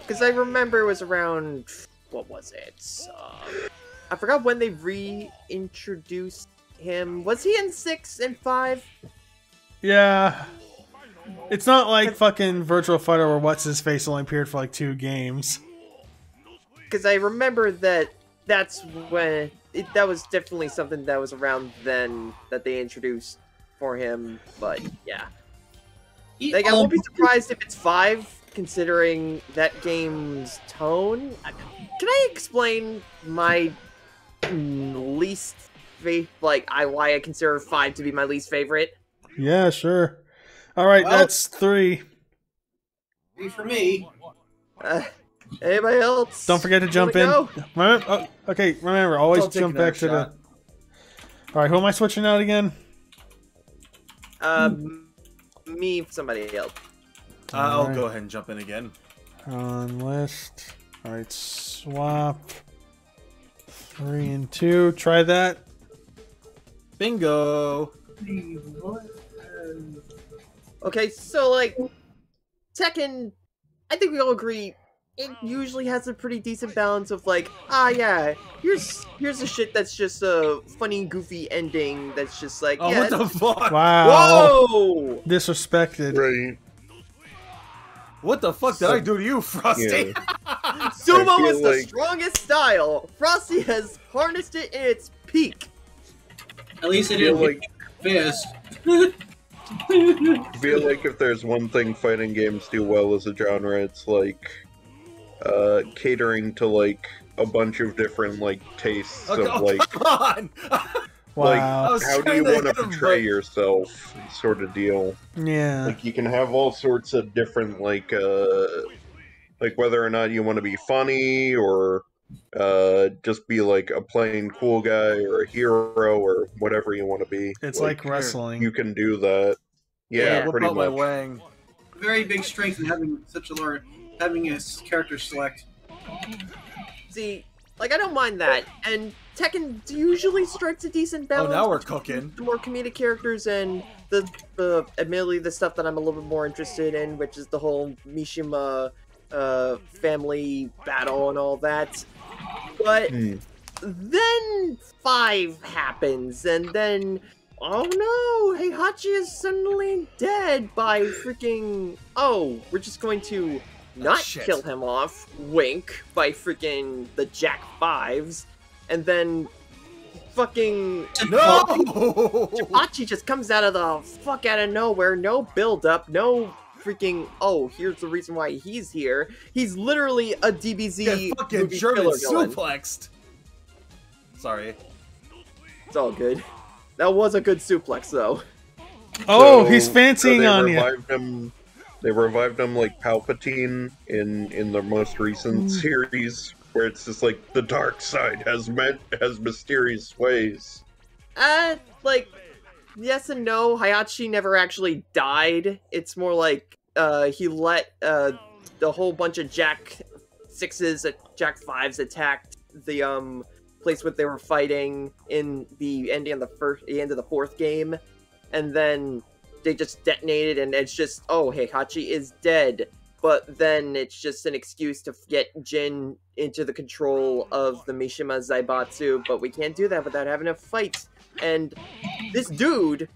Speaker 4: Because I remember it was around, what was it? I forgot when they reintroduced him. Was he in 6 and 5?
Speaker 1: Yeah. It's not like fucking Virtual Fighter where what's his face only appeared for like 2 games.
Speaker 4: Because I remember that's when that was definitely something that was around then that they introduced for him. But yeah, like I won't be surprised if it's 5, considering that game's tone. Can I explain my least favorite? Why I consider 5 to be my least favorite?
Speaker 1: Yeah, sure. All right,
Speaker 5: Well,
Speaker 1: that's 3.
Speaker 5: 3 for me.
Speaker 4: Anybody else?
Speaker 1: Don't forget to jump in.
Speaker 4: Go?
Speaker 1: Okay, remember, always
Speaker 3: I'll take
Speaker 1: jump back to
Speaker 3: another
Speaker 1: the... Alright, who am I switching out again?
Speaker 4: Me, somebody else.
Speaker 3: I'll
Speaker 1: Alright.
Speaker 3: go ahead and jump in again.
Speaker 1: On list. Alright, swap. 3 and 2. Try that.
Speaker 3: Bingo!
Speaker 4: Okay, so like Tekken, I think we all agree it usually has a pretty decent balance of like, yeah, here's a shit that's just a funny, goofy ending that's just like,
Speaker 3: Oh,
Speaker 4: yeah,
Speaker 3: what the fuck?
Speaker 1: Wow.
Speaker 4: whoa!
Speaker 1: Disrespected.
Speaker 2: Right.
Speaker 3: What the fuck did I do to you, Frosty?
Speaker 2: Yeah.
Speaker 4: Sumo
Speaker 2: I
Speaker 4: is
Speaker 2: feel
Speaker 4: the
Speaker 2: like-
Speaker 4: strongest style. Frosty has harnessed it in its peak.
Speaker 5: At least it
Speaker 2: feel
Speaker 5: didn't
Speaker 2: like
Speaker 5: fist.
Speaker 2: I feel like if there's one thing fighting games do well as a genre, it's like catering to like a bunch of different like tastes of like
Speaker 3: come on!
Speaker 1: Wow.
Speaker 3: was
Speaker 2: how do
Speaker 3: trying
Speaker 2: you
Speaker 3: to
Speaker 2: want to
Speaker 3: hit him,
Speaker 2: portray
Speaker 3: but-
Speaker 2: yourself sort of deal.
Speaker 1: Yeah.
Speaker 2: Like you can have all sorts of different like whether or not you want to be funny or just be like a plain cool guy or a hero or whatever you want to be.
Speaker 1: It's like wrestling.
Speaker 2: You can do that. Yeah,
Speaker 4: Yeah.
Speaker 3: Whip
Speaker 2: pretty
Speaker 3: out my
Speaker 2: much.
Speaker 3: wang.
Speaker 5: Very big strength in having such a large, having a character select.
Speaker 4: See, like I don't mind that, and Tekken usually strikes a decent
Speaker 3: Oh,
Speaker 4: balance.
Speaker 3: now we're cooking.
Speaker 4: The more comedic characters and the admittedly the stuff that I'm a little bit more interested in, which is the whole Mishima family battle and all that. But then 5 happens, and then oh no, Heihachi is suddenly dead by freaking we're just going to not
Speaker 3: shit.
Speaker 4: kill him off, wink, by freaking the Jack 5s, and then fucking
Speaker 3: No!
Speaker 4: Hachi just comes out of the fuck out of nowhere, no build up, no freaking here's the reason why he's here. He's literally a DBZ
Speaker 3: Get fucking
Speaker 4: movie
Speaker 3: German
Speaker 4: killer villain.
Speaker 3: suplexed. Sorry.
Speaker 4: It's all good. That was a good suplex though.
Speaker 1: Oh,
Speaker 2: So-
Speaker 1: he's fancying
Speaker 2: so
Speaker 1: on
Speaker 2: they
Speaker 1: you.
Speaker 2: revived him. They revived him like Palpatine in the most recent series, where it's just like the dark side has mysterious ways.
Speaker 4: Like yes and no. Hayachi never actually died. It's more like he let the whole bunch of Jack 6s, Jack 5s attacked the place where they were fighting in the ending of the end of the 4th game, and then they just detonated, and it's just Heihachi is dead. But then it's just an excuse to get Jin into the control of the Mishima Zaibatsu, but we can't do that without having a fight. And this dude,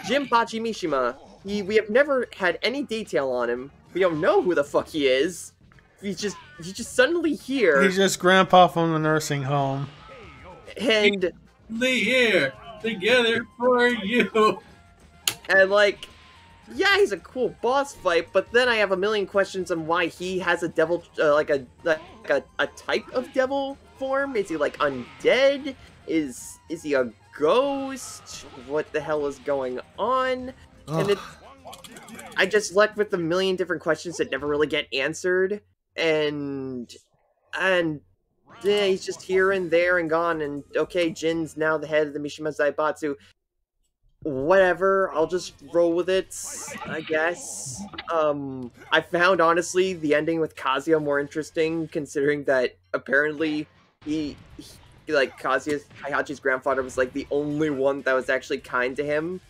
Speaker 4: Jinpachi Mishima, we have never had any detail on him. We don't know who the fuck he is. He's just suddenly here,
Speaker 1: He's just grandpa from the nursing home.
Speaker 4: and
Speaker 5: Here, together for you.
Speaker 4: like, yeah, he's a cool boss fight, but then I have a million questions on why he has a devil, like a type of devil form. Is he like undead? Is he a ghost? What the hell is going on? And I just left with a million different questions that never really get answered, and yeah, he's just here and there and gone. And okay, Jin's now the head of the Mishima Zaibatsu. Whatever, I'll just roll with it, I guess. I found, honestly, the ending with Kazuya more interesting, considering that apparently he like Heihachi's grandfather was like the only one that was actually kind to him.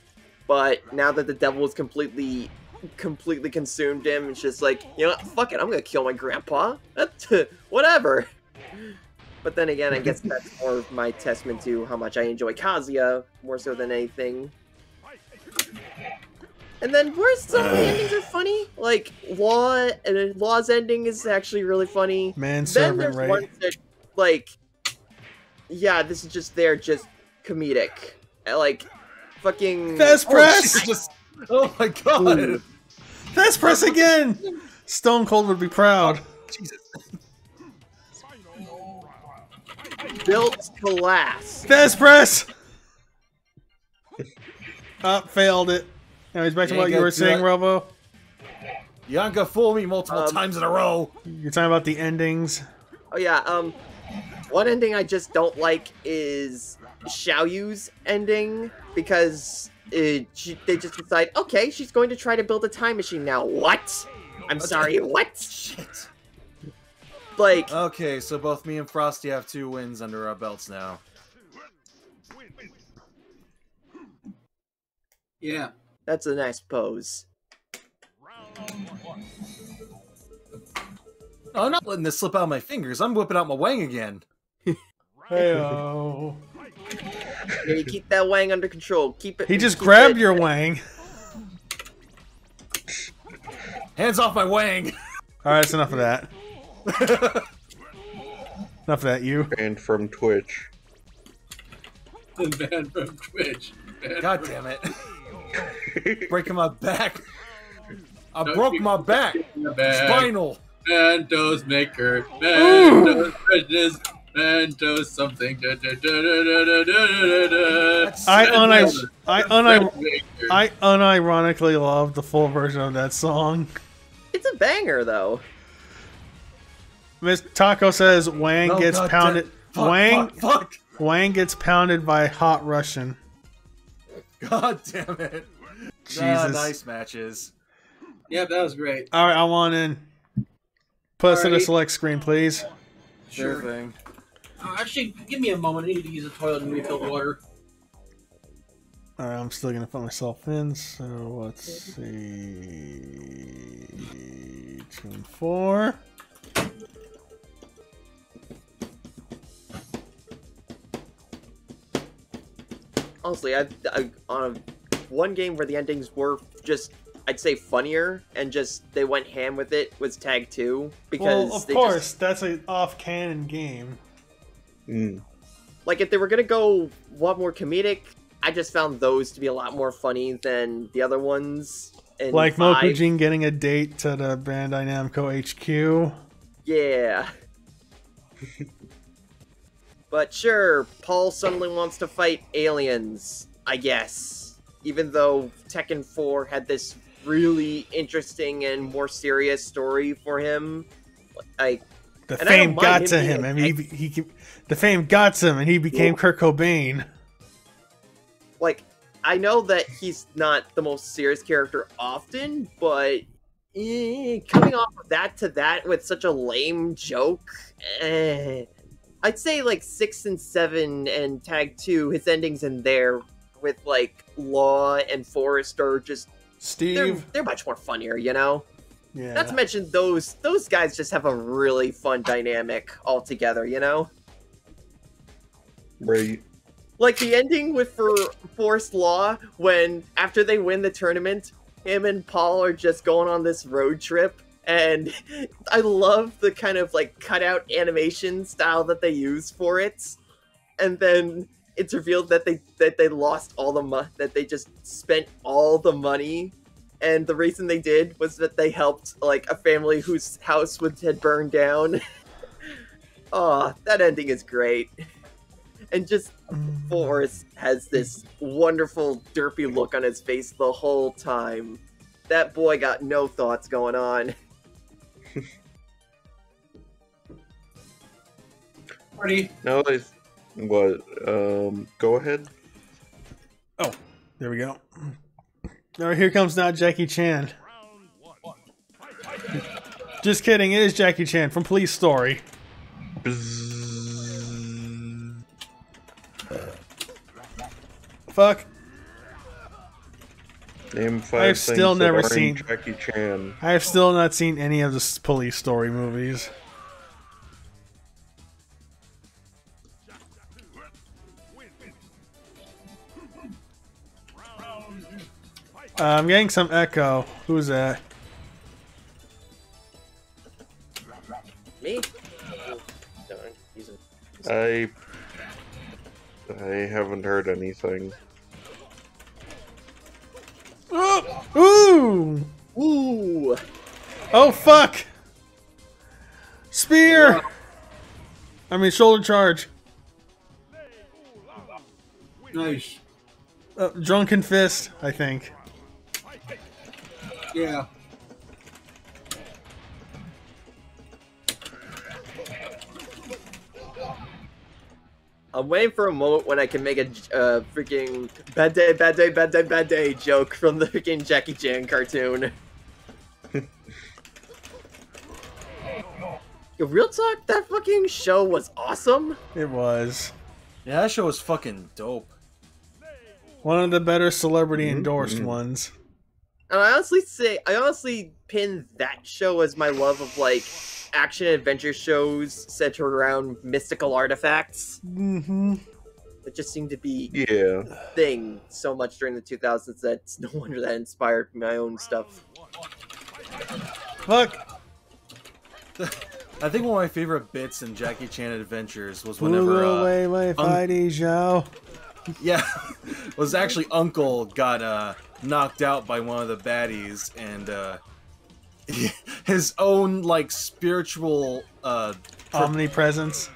Speaker 4: But now that the devil was completely consumed him, it's just like, you know what, fuck it, I'm gonna kill my grandpa. Whatever. But then again, I guess that's more of my testament to how much I enjoy Kazuya, more so than anything. And then where's some of the endings are funny? Like Law's ending is actually really funny.
Speaker 1: Manservant, right?
Speaker 4: Ones that, like, yeah, this is just just comedic. Like fucking
Speaker 1: Thespress!
Speaker 3: Oh my god!
Speaker 1: Thespress again! Stone Cold would be proud.
Speaker 3: Jesus.
Speaker 4: Built to last.
Speaker 1: Thespress! Failed it. Anyways, back to what you were saying, Robo.
Speaker 3: You aren't gonna fool me multiple times in a row.
Speaker 1: You're talking about the endings.
Speaker 4: Oh yeah, one ending I just don't like is Xiaoyu's ending, because they just decide, okay, she's going to try to build a time machine now. What? I'm sorry, what?
Speaker 3: Shit.
Speaker 4: Like...
Speaker 3: Okay, so both me and Frosty have 2 wins under our belts now.
Speaker 5: Yeah.
Speaker 4: That's a nice pose.
Speaker 3: Oh, I'm not letting this slip out of my fingers. I'm whipping out my wang again.
Speaker 1: Hey-oh.
Speaker 4: Yeah, you keep that wang under control. Keep it.
Speaker 1: He just grabbed your wang.
Speaker 3: Hands off my wang!
Speaker 1: Alright, that's enough of that. Enough of that, you.
Speaker 2: Banned from Twitch.
Speaker 5: Banned from Twitch.
Speaker 3: God damn it. Breaking my back. I broke my back. Spinal.
Speaker 5: Mentos maker. Mentos prejudice. Mentos something.
Speaker 1: I unironically love the full version of that song.
Speaker 4: It's a banger, though.
Speaker 1: Miss Taco says Wang gets
Speaker 3: God,
Speaker 1: pounded.
Speaker 3: Fuck.
Speaker 1: Wang gets pounded by Hot Russian.
Speaker 3: God damn it.
Speaker 1: Jesus.
Speaker 3: Nice matches.
Speaker 5: Yeah, that was great.
Speaker 1: Alright, I want in. Put us to the
Speaker 5: Alrighty.
Speaker 1: select screen, please.
Speaker 3: Sure thing.
Speaker 5: Actually, give me a moment. I need to use the toilet and refill water.
Speaker 1: Alright, I'm still gonna put myself in, so let's see. 2 and 4.
Speaker 4: Honestly, I on one game where the endings were just, I'd say, funnier, and just they went ham with it, was Tag 2, because
Speaker 1: Well, of
Speaker 4: they
Speaker 1: course, that's an off-canon game.
Speaker 4: like, if they were gonna go a lot more comedic, I just found those to be a lot more funny than the other ones. In
Speaker 1: Like
Speaker 4: 5.
Speaker 1: Mokujin getting a date to the Bandai Namco HQ.
Speaker 4: Yeah. But sure, Paul suddenly wants to fight aliens, I guess. Even though Tekken 4 had this really interesting and more serious story for him.
Speaker 1: The fame got to him, and the fame got to him, and he became Kurt Cobain.
Speaker 4: Like, I know that he's not the most serious character often, but coming off of that to that with such a lame joke, I'd say like 6 and 7 and Tag 2, his endings in there with like Law and Forrest are just
Speaker 1: Steve.
Speaker 4: They're much more funnier, you know.
Speaker 1: Yeah.
Speaker 4: Not to mention those guys just have a really fun dynamic altogether, you know.
Speaker 2: Right.
Speaker 4: Like the ending with Forrest Law, when after they win the tournament, him and Paul are just going on this road trip, and I love the kind of like cutout animation style that they use for it. And then it's revealed that they lost all the money, that they just spent all the money, and the reason they did was that they helped like a family whose house had burned down. Oh, that ending is great. And just Forrest has this wonderful derpy look on his face the whole time. That boy got no thoughts going on.
Speaker 5: Ready?
Speaker 2: Now what? Go ahead.
Speaker 1: Oh, there we go. Now here comes not Jackie Chan. Just kidding, it is Jackie Chan from Police Story. Fuck.
Speaker 2: Name 5
Speaker 1: I've
Speaker 2: things
Speaker 1: still
Speaker 2: that
Speaker 1: never
Speaker 2: aren't
Speaker 1: seen-
Speaker 2: Jackie Chan.
Speaker 1: I have still not seen any of the police story movies. I'm getting some echo. Who's that?
Speaker 4: Me? No, I'm using.
Speaker 2: I haven't heard anything.
Speaker 1: Ooh!
Speaker 4: Ooh!
Speaker 1: Oh fuck! Spear! I mean shoulder charge.
Speaker 5: Nice.
Speaker 1: Drunken fist, I think.
Speaker 5: Yeah.
Speaker 4: I'm waiting for a moment when I can make a freaking bad day, bad day, bad day, bad day joke from the freaking Jackie Chan cartoon. Yo, real talk, that fucking show was awesome.
Speaker 1: It was.
Speaker 3: Yeah, that show was fucking dope.
Speaker 1: One of the better celebrity endorsed ones.
Speaker 4: And I honestly pin that show as my love of like action adventure shows centered around mystical artifacts.
Speaker 1: Mm-hmm.
Speaker 4: It just seemed to be
Speaker 2: Yeah.
Speaker 4: a thing so much during the 2000s that it's no wonder that inspired my own stuff.
Speaker 1: Fuck!
Speaker 3: I think one of my favorite bits in Jackie Chan Adventures was
Speaker 1: Whenever
Speaker 3: whenever
Speaker 1: away, Fighty Zhao.
Speaker 3: yeah, was actually Uncle got knocked out by one of the baddies, and his own like spiritual
Speaker 1: Omnipresence.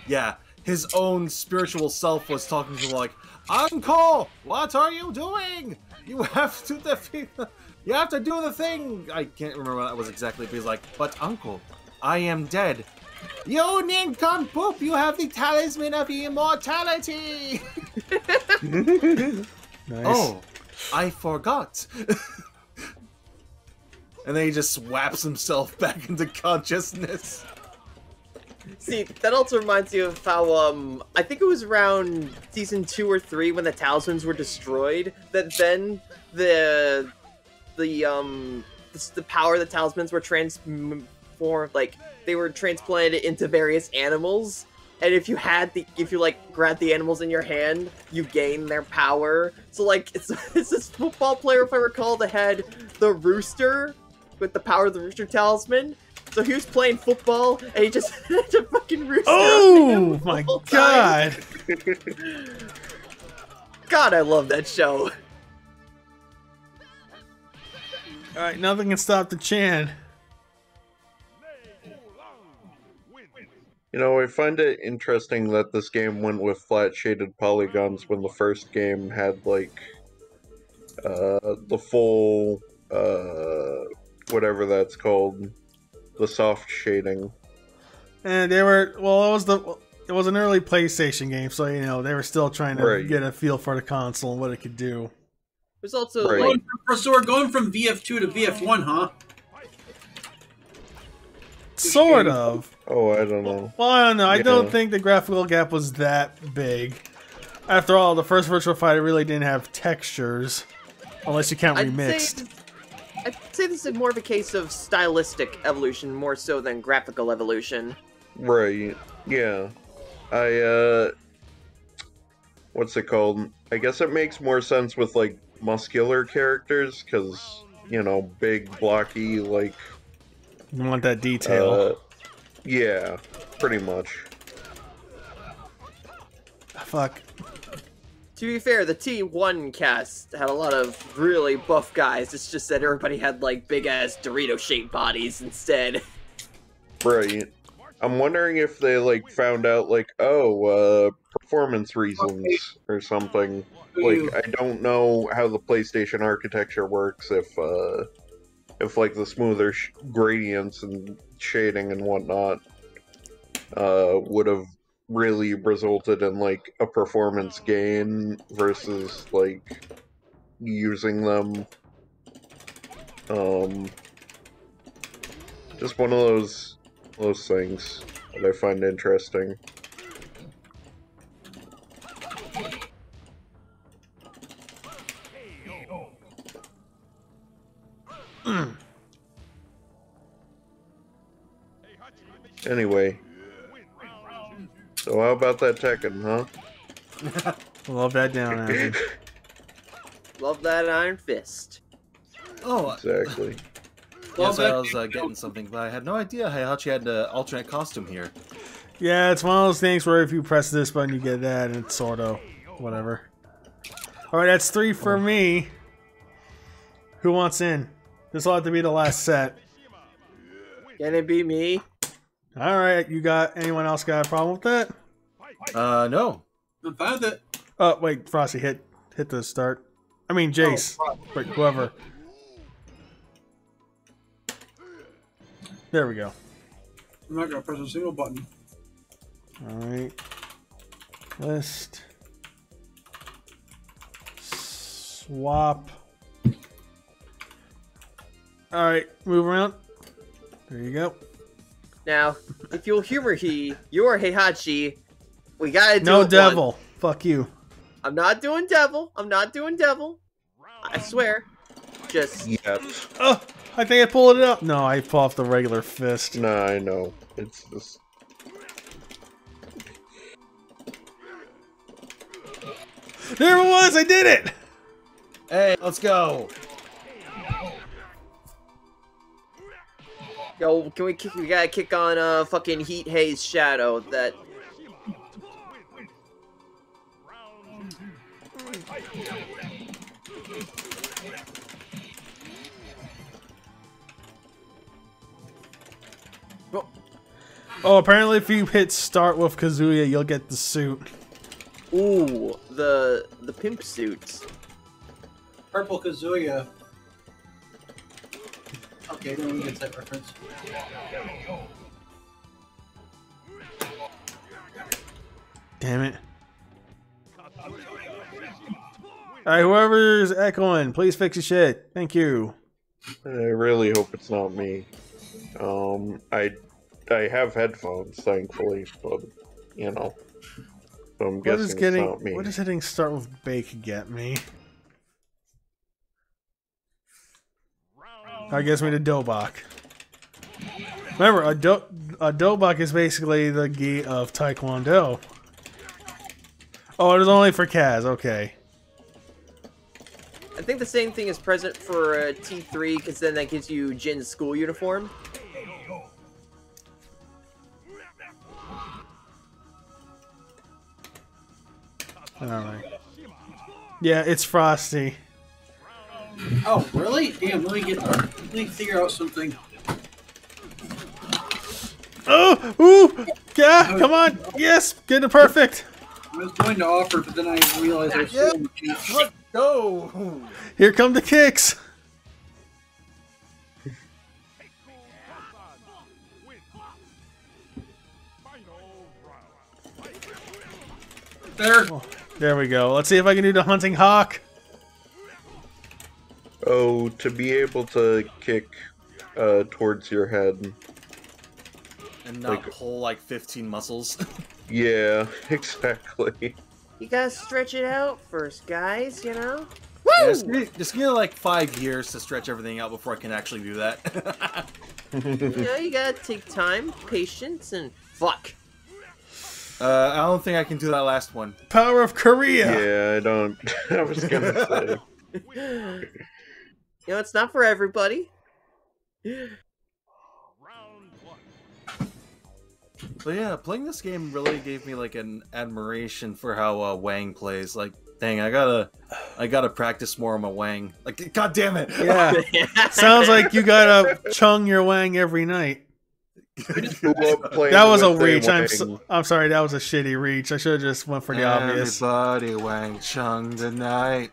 Speaker 3: yeah, his own spiritual self was talking to him like, Uncle, what are you doing? You have to defeat you have to do the thing. I can't remember what that was exactly, but he's like, but Uncle, I am dead. You nincompoop, you have the talisman of immortality!
Speaker 1: Nice.
Speaker 3: Oh, I forgot. And then he just whaps himself back into consciousness.
Speaker 4: See, that also reminds me of how, I think it was around season 2 or 3 when the talismans were destroyed, that then the power of the talismans were transformed, like, they were transplanted into various animals, and if you grabbed the animals in your hand, you gain their power. So, like, it's this football player, if I recall, that had the rooster, with the power of the rooster talisman. So he was playing football, and he just had a fucking rooster.
Speaker 1: Oh my god!
Speaker 4: God, I love that show.
Speaker 1: Alright, nothing can stop the Chan.
Speaker 2: You know, I find it interesting that this game went with flat shaded polygons when the first game had, like, the full, whatever that's called, the soft shading.
Speaker 1: And they were, well, it was an early PlayStation game, so, you know, they were still trying to get a feel for the console and what it could do.
Speaker 4: There's also,
Speaker 2: Right.
Speaker 5: So we're going from VF2 to VF1, huh?
Speaker 1: Sort of.
Speaker 2: Oh, I don't know.
Speaker 1: Well, I don't know. I don't
Speaker 2: Yeah.
Speaker 1: think the graphical gap was that big. After all, the first Virtua Fighter really didn't have textures. Unless you count remixed.
Speaker 4: I'd say this is more of a case of stylistic evolution more so than graphical evolution.
Speaker 2: Right. Yeah. What's it called? I guess it makes more sense with, like, muscular characters, because, you know, big, blocky, like...
Speaker 1: You want that detail.
Speaker 2: Yeah, pretty much.
Speaker 1: Fuck.
Speaker 4: To be fair, the T1 cast had a lot of really buff guys. It's just that everybody had, like, big-ass Dorito-shaped bodies instead.
Speaker 2: Right. I'm wondering if they, like, found out, like, performance reasons or something. Like, I don't know how the PlayStation architecture works if like, the smoother gradients and shading and whatnot would have really resulted in, like, a performance gain versus, like, using them. Just one of those things that I find interesting. Anyway. So how about that Tekken, huh?
Speaker 1: Love that down, Eben.
Speaker 4: Love that Iron Fist.
Speaker 3: Oh,
Speaker 2: Exactly.
Speaker 3: yes, I was getting something, but I had no idea Heihachi had an alternate costume here.
Speaker 1: Yeah, it's one of those things where if you press this button, you get that, and it's sort of whatever. All right, that's 3 for me. Who wants in? This will have to be the last set.
Speaker 4: Can it be me?
Speaker 1: All right, you got anyone else got a problem with that?
Speaker 3: No.
Speaker 5: I'm fine with it.
Speaker 1: Oh wait, Frosty hit the start. I mean Jace. Wait, whoever. There we go.
Speaker 5: I'm not gonna press a single button.
Speaker 1: All right. List. Swap. All right, move around. There you go.
Speaker 4: Now, if you'll humor your Heihachi, we gotta do
Speaker 1: No
Speaker 4: it
Speaker 1: devil.
Speaker 4: once.
Speaker 1: Fuck you.
Speaker 4: I'm not doing devil. I'm not doing devil. I swear. Just
Speaker 2: Yes.
Speaker 1: Oh, I think I pulled it up. No, I pulled off the regular fist.
Speaker 2: Nah, I know. It's this.
Speaker 1: There it was. I did it.
Speaker 3: Hey, let's go.
Speaker 4: yo, can we gotta kick on fucking Heat Haze Shadow that.
Speaker 1: Oh, apparently if you hit start with Kazuya, you'll get the suit.
Speaker 4: Ooh, the pimp suits.
Speaker 5: Purple Kazuya. Okay, no one gets that reference.
Speaker 1: Damn it. Alright, whoever's echoing, please fix your shit. Thank you.
Speaker 2: I really hope it's not me. I have headphones, thankfully, but you know. So I'm guessing it's not me.
Speaker 1: What does hitting start with bake get me? I guess we did Dobok. Remember, a Dobok is basically the gi of Taekwondo. Oh, it is only for Kaz, okay.
Speaker 4: I think the same thing is present for T3, because then that gives you Jin's school uniform.
Speaker 1: Alright. Yeah, it's Frosty.
Speaker 5: Oh, really? Damn, let me figure out something.
Speaker 1: Oh! Ooh! Yeah! Come on! Yes! Get it perfect!
Speaker 5: I was going to offer, but then I realized I was still in the chance.
Speaker 3: Let's go.
Speaker 1: Here come the kicks!
Speaker 5: There.
Speaker 1: There we go. Let's see if I can do the hunting hawk.
Speaker 2: Oh, to be able to kick towards your head.
Speaker 3: And not pull like 15 muscles.
Speaker 2: Yeah, exactly.
Speaker 4: You gotta stretch it out first, guys, you know?
Speaker 3: Yeah,
Speaker 4: Woo!
Speaker 3: just give me like 5 years to stretch everything out before I can actually do that.
Speaker 4: You know, you gotta take time, patience, and fuck.
Speaker 3: I don't think I can do that last one.
Speaker 1: Power of Korea!
Speaker 2: Yeah, I don't. I was gonna say.
Speaker 4: You know, it's not for everybody.
Speaker 3: But yeah, playing this game really gave me like an admiration for how Wang plays. Like, dang, I gotta practice more on my Wang. Like, god damn it!
Speaker 1: Yeah. Sounds like you gotta chung your wang every night. That was a reach. I'm sorry, that was a shitty reach. I should have just went for the obvious.
Speaker 3: Everybody Wang Chung tonight.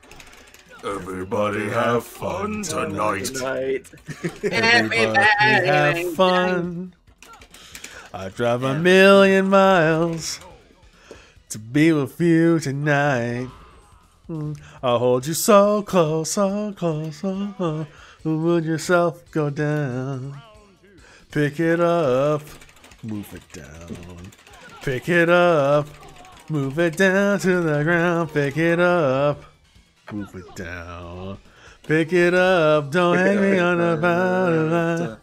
Speaker 3: Everybody have fun tonight.
Speaker 1: Everybody have fun. I drive a million miles to be with you tonight. I'll hold you so close, so close, so close. Would yourself go down? Pick it up, move it down. Pick it up, move it down to the ground. Pick it up, move it down. Pick it up, don't hang me on the bottom.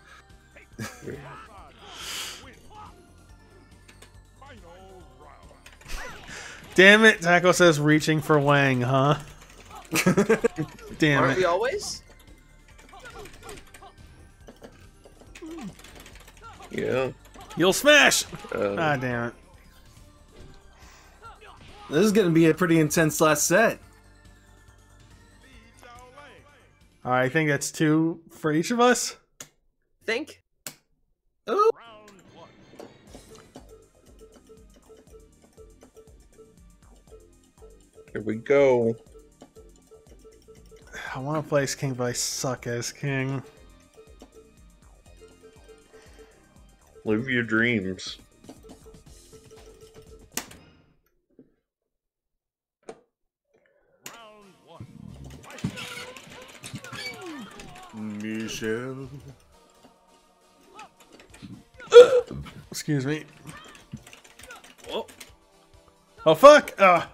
Speaker 1: Damn it, Taco says reaching for Wang, huh? Damn
Speaker 4: Aren't we
Speaker 1: it.
Speaker 4: always?
Speaker 2: Yeah.
Speaker 1: You'll smash! Ah, damn it.
Speaker 3: This is gonna be a pretty intense last set.
Speaker 1: Alright, I think that's 2 for each of us.
Speaker 4: Think.
Speaker 3: Ooh.
Speaker 2: Here we go.
Speaker 1: I want to play as King, but I suck as King.
Speaker 2: Live your dreams.
Speaker 3: Michelle.
Speaker 1: Excuse me. Oh, fuck! Wow,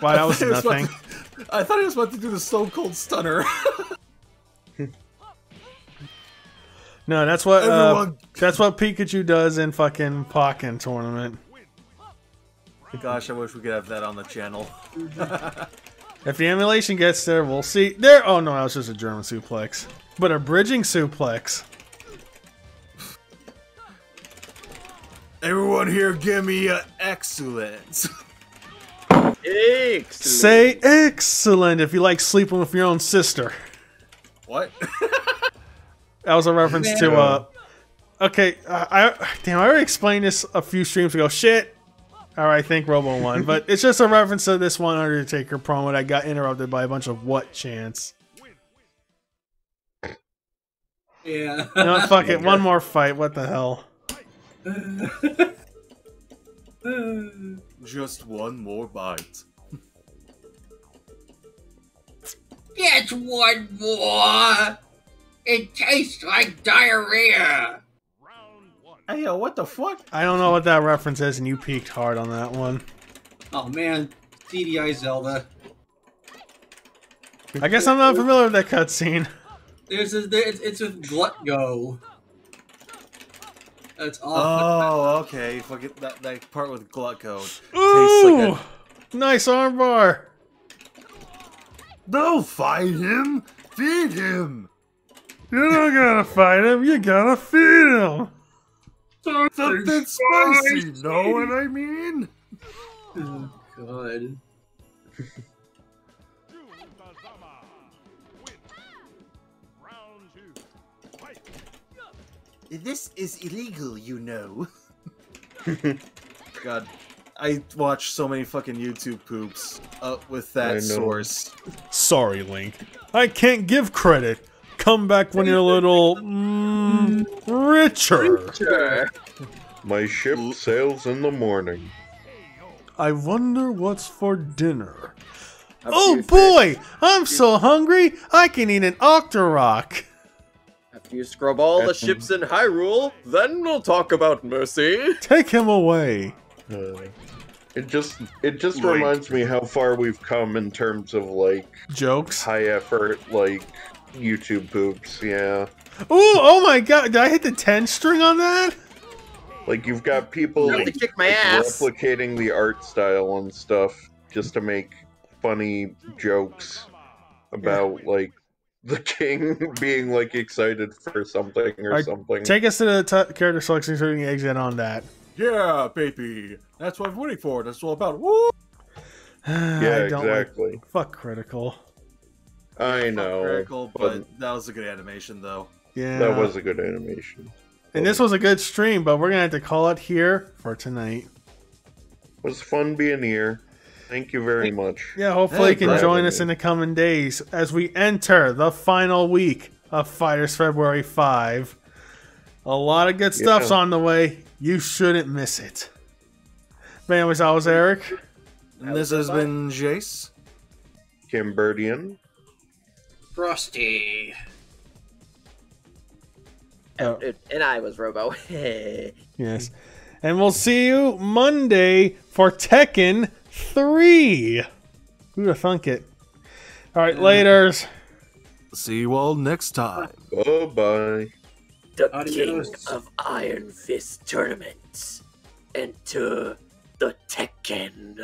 Speaker 1: that was nothing.
Speaker 3: I thought he was about to do the Stone Cold Stunner.
Speaker 1: No, that's what
Speaker 3: Everyone-
Speaker 1: that's what Pikachu does in fucking Pokken tournament.
Speaker 3: Gosh, I wish we could have that on the channel.
Speaker 1: If the emulation gets there, we'll see. There. Oh no, that was just a German suplex, but a bridging suplex.
Speaker 3: Everyone here, give me excellence.
Speaker 4: Excellent.
Speaker 1: Say excellent if you like sleeping with your own sister.
Speaker 3: What?
Speaker 1: That was a reference to okay, damn, I already explained this a few streams ago. Shit. Alright, I think Robo won, but it's just a reference to this one Undertaker promo that got interrupted by a bunch of what chants.
Speaker 5: Yeah.
Speaker 1: You know what, fuck it, one more fight, what the hell.
Speaker 3: Just one more bite.
Speaker 5: Get one more! It tastes like diarrhea!
Speaker 3: Hey, yo, what the fuck?
Speaker 1: I don't know what that reference is, and you peaked hard on that one.
Speaker 5: Oh man, CDI Zelda.
Speaker 1: I guess I'm not familiar with that cutscene.
Speaker 5: It's with Glutgo. That's awful.
Speaker 3: Oh, okay. Fuck it, that part with Glutco.
Speaker 1: Ooh!
Speaker 3: Tastes
Speaker 1: Nice armbar!
Speaker 7: Don't fight him! Feed him!
Speaker 1: You don't gotta fight him, you gotta feed him!
Speaker 7: Something spicy, know what I mean?
Speaker 5: Oh god.
Speaker 3: This is illegal, you know. God, I watch so many fucking YouTube poops with
Speaker 2: I
Speaker 3: that
Speaker 2: know.
Speaker 3: source.
Speaker 1: Sorry, Link. I can't give credit. Come back when you're a little... richer.
Speaker 4: Sure.
Speaker 2: My ship sails in the morning.
Speaker 1: I wonder what's for dinner.
Speaker 4: A
Speaker 1: Oh
Speaker 4: few
Speaker 1: boy! I'm so hungry, I can eat an Octorok!
Speaker 4: After you scrub all the ships in Hyrule, then we'll talk about Mercy.
Speaker 1: Take him away.
Speaker 2: It just reminds me how far we've come in terms of like
Speaker 1: Jokes.
Speaker 2: high effort like YouTube poops. Yeah,
Speaker 1: Ooh, oh my god, did I hit the 10 string on that?
Speaker 2: like you've got people
Speaker 4: You have
Speaker 2: like,
Speaker 4: to kick my ass.
Speaker 2: replicating the art style and stuff just to make funny jokes about like the king being like excited for something or
Speaker 1: Alright,
Speaker 2: something.
Speaker 1: Take us to the character selection so we can exit on that.
Speaker 3: Yeah, baby. That's what I'm waiting for. That's all about. Woo!
Speaker 2: Yeah,
Speaker 1: I don't like-
Speaker 2: exactly.
Speaker 1: fuck Critical.
Speaker 2: I know,
Speaker 3: Critical, but that was a good animation, though.
Speaker 1: Yeah.
Speaker 2: that was a good animation.
Speaker 1: And this was a good stream, but we're gonna have to call it here for tonight.
Speaker 2: It was fun being here. Thank you very much.
Speaker 1: Yeah, hopefully
Speaker 3: Hey,
Speaker 1: you can
Speaker 2: Brad.
Speaker 1: join us in the coming days as we enter the final week of Fighters February 5. A lot of good stuff's
Speaker 2: Yeah.
Speaker 1: on the way. You shouldn't miss it. Man, was I was Eric.
Speaker 3: And this has been Jace.
Speaker 2: Kimberdian.
Speaker 5: Frosty.
Speaker 1: Oh,
Speaker 4: And I was Robo.
Speaker 1: yes. And we'll see you Monday for Tekken 3. Who'd have thunk it? Alright, laters.
Speaker 6: See you all next time.
Speaker 2: Bye-bye.
Speaker 4: The
Speaker 5: Adios.
Speaker 4: King of Iron Fist tournaments. Enter the Tekken.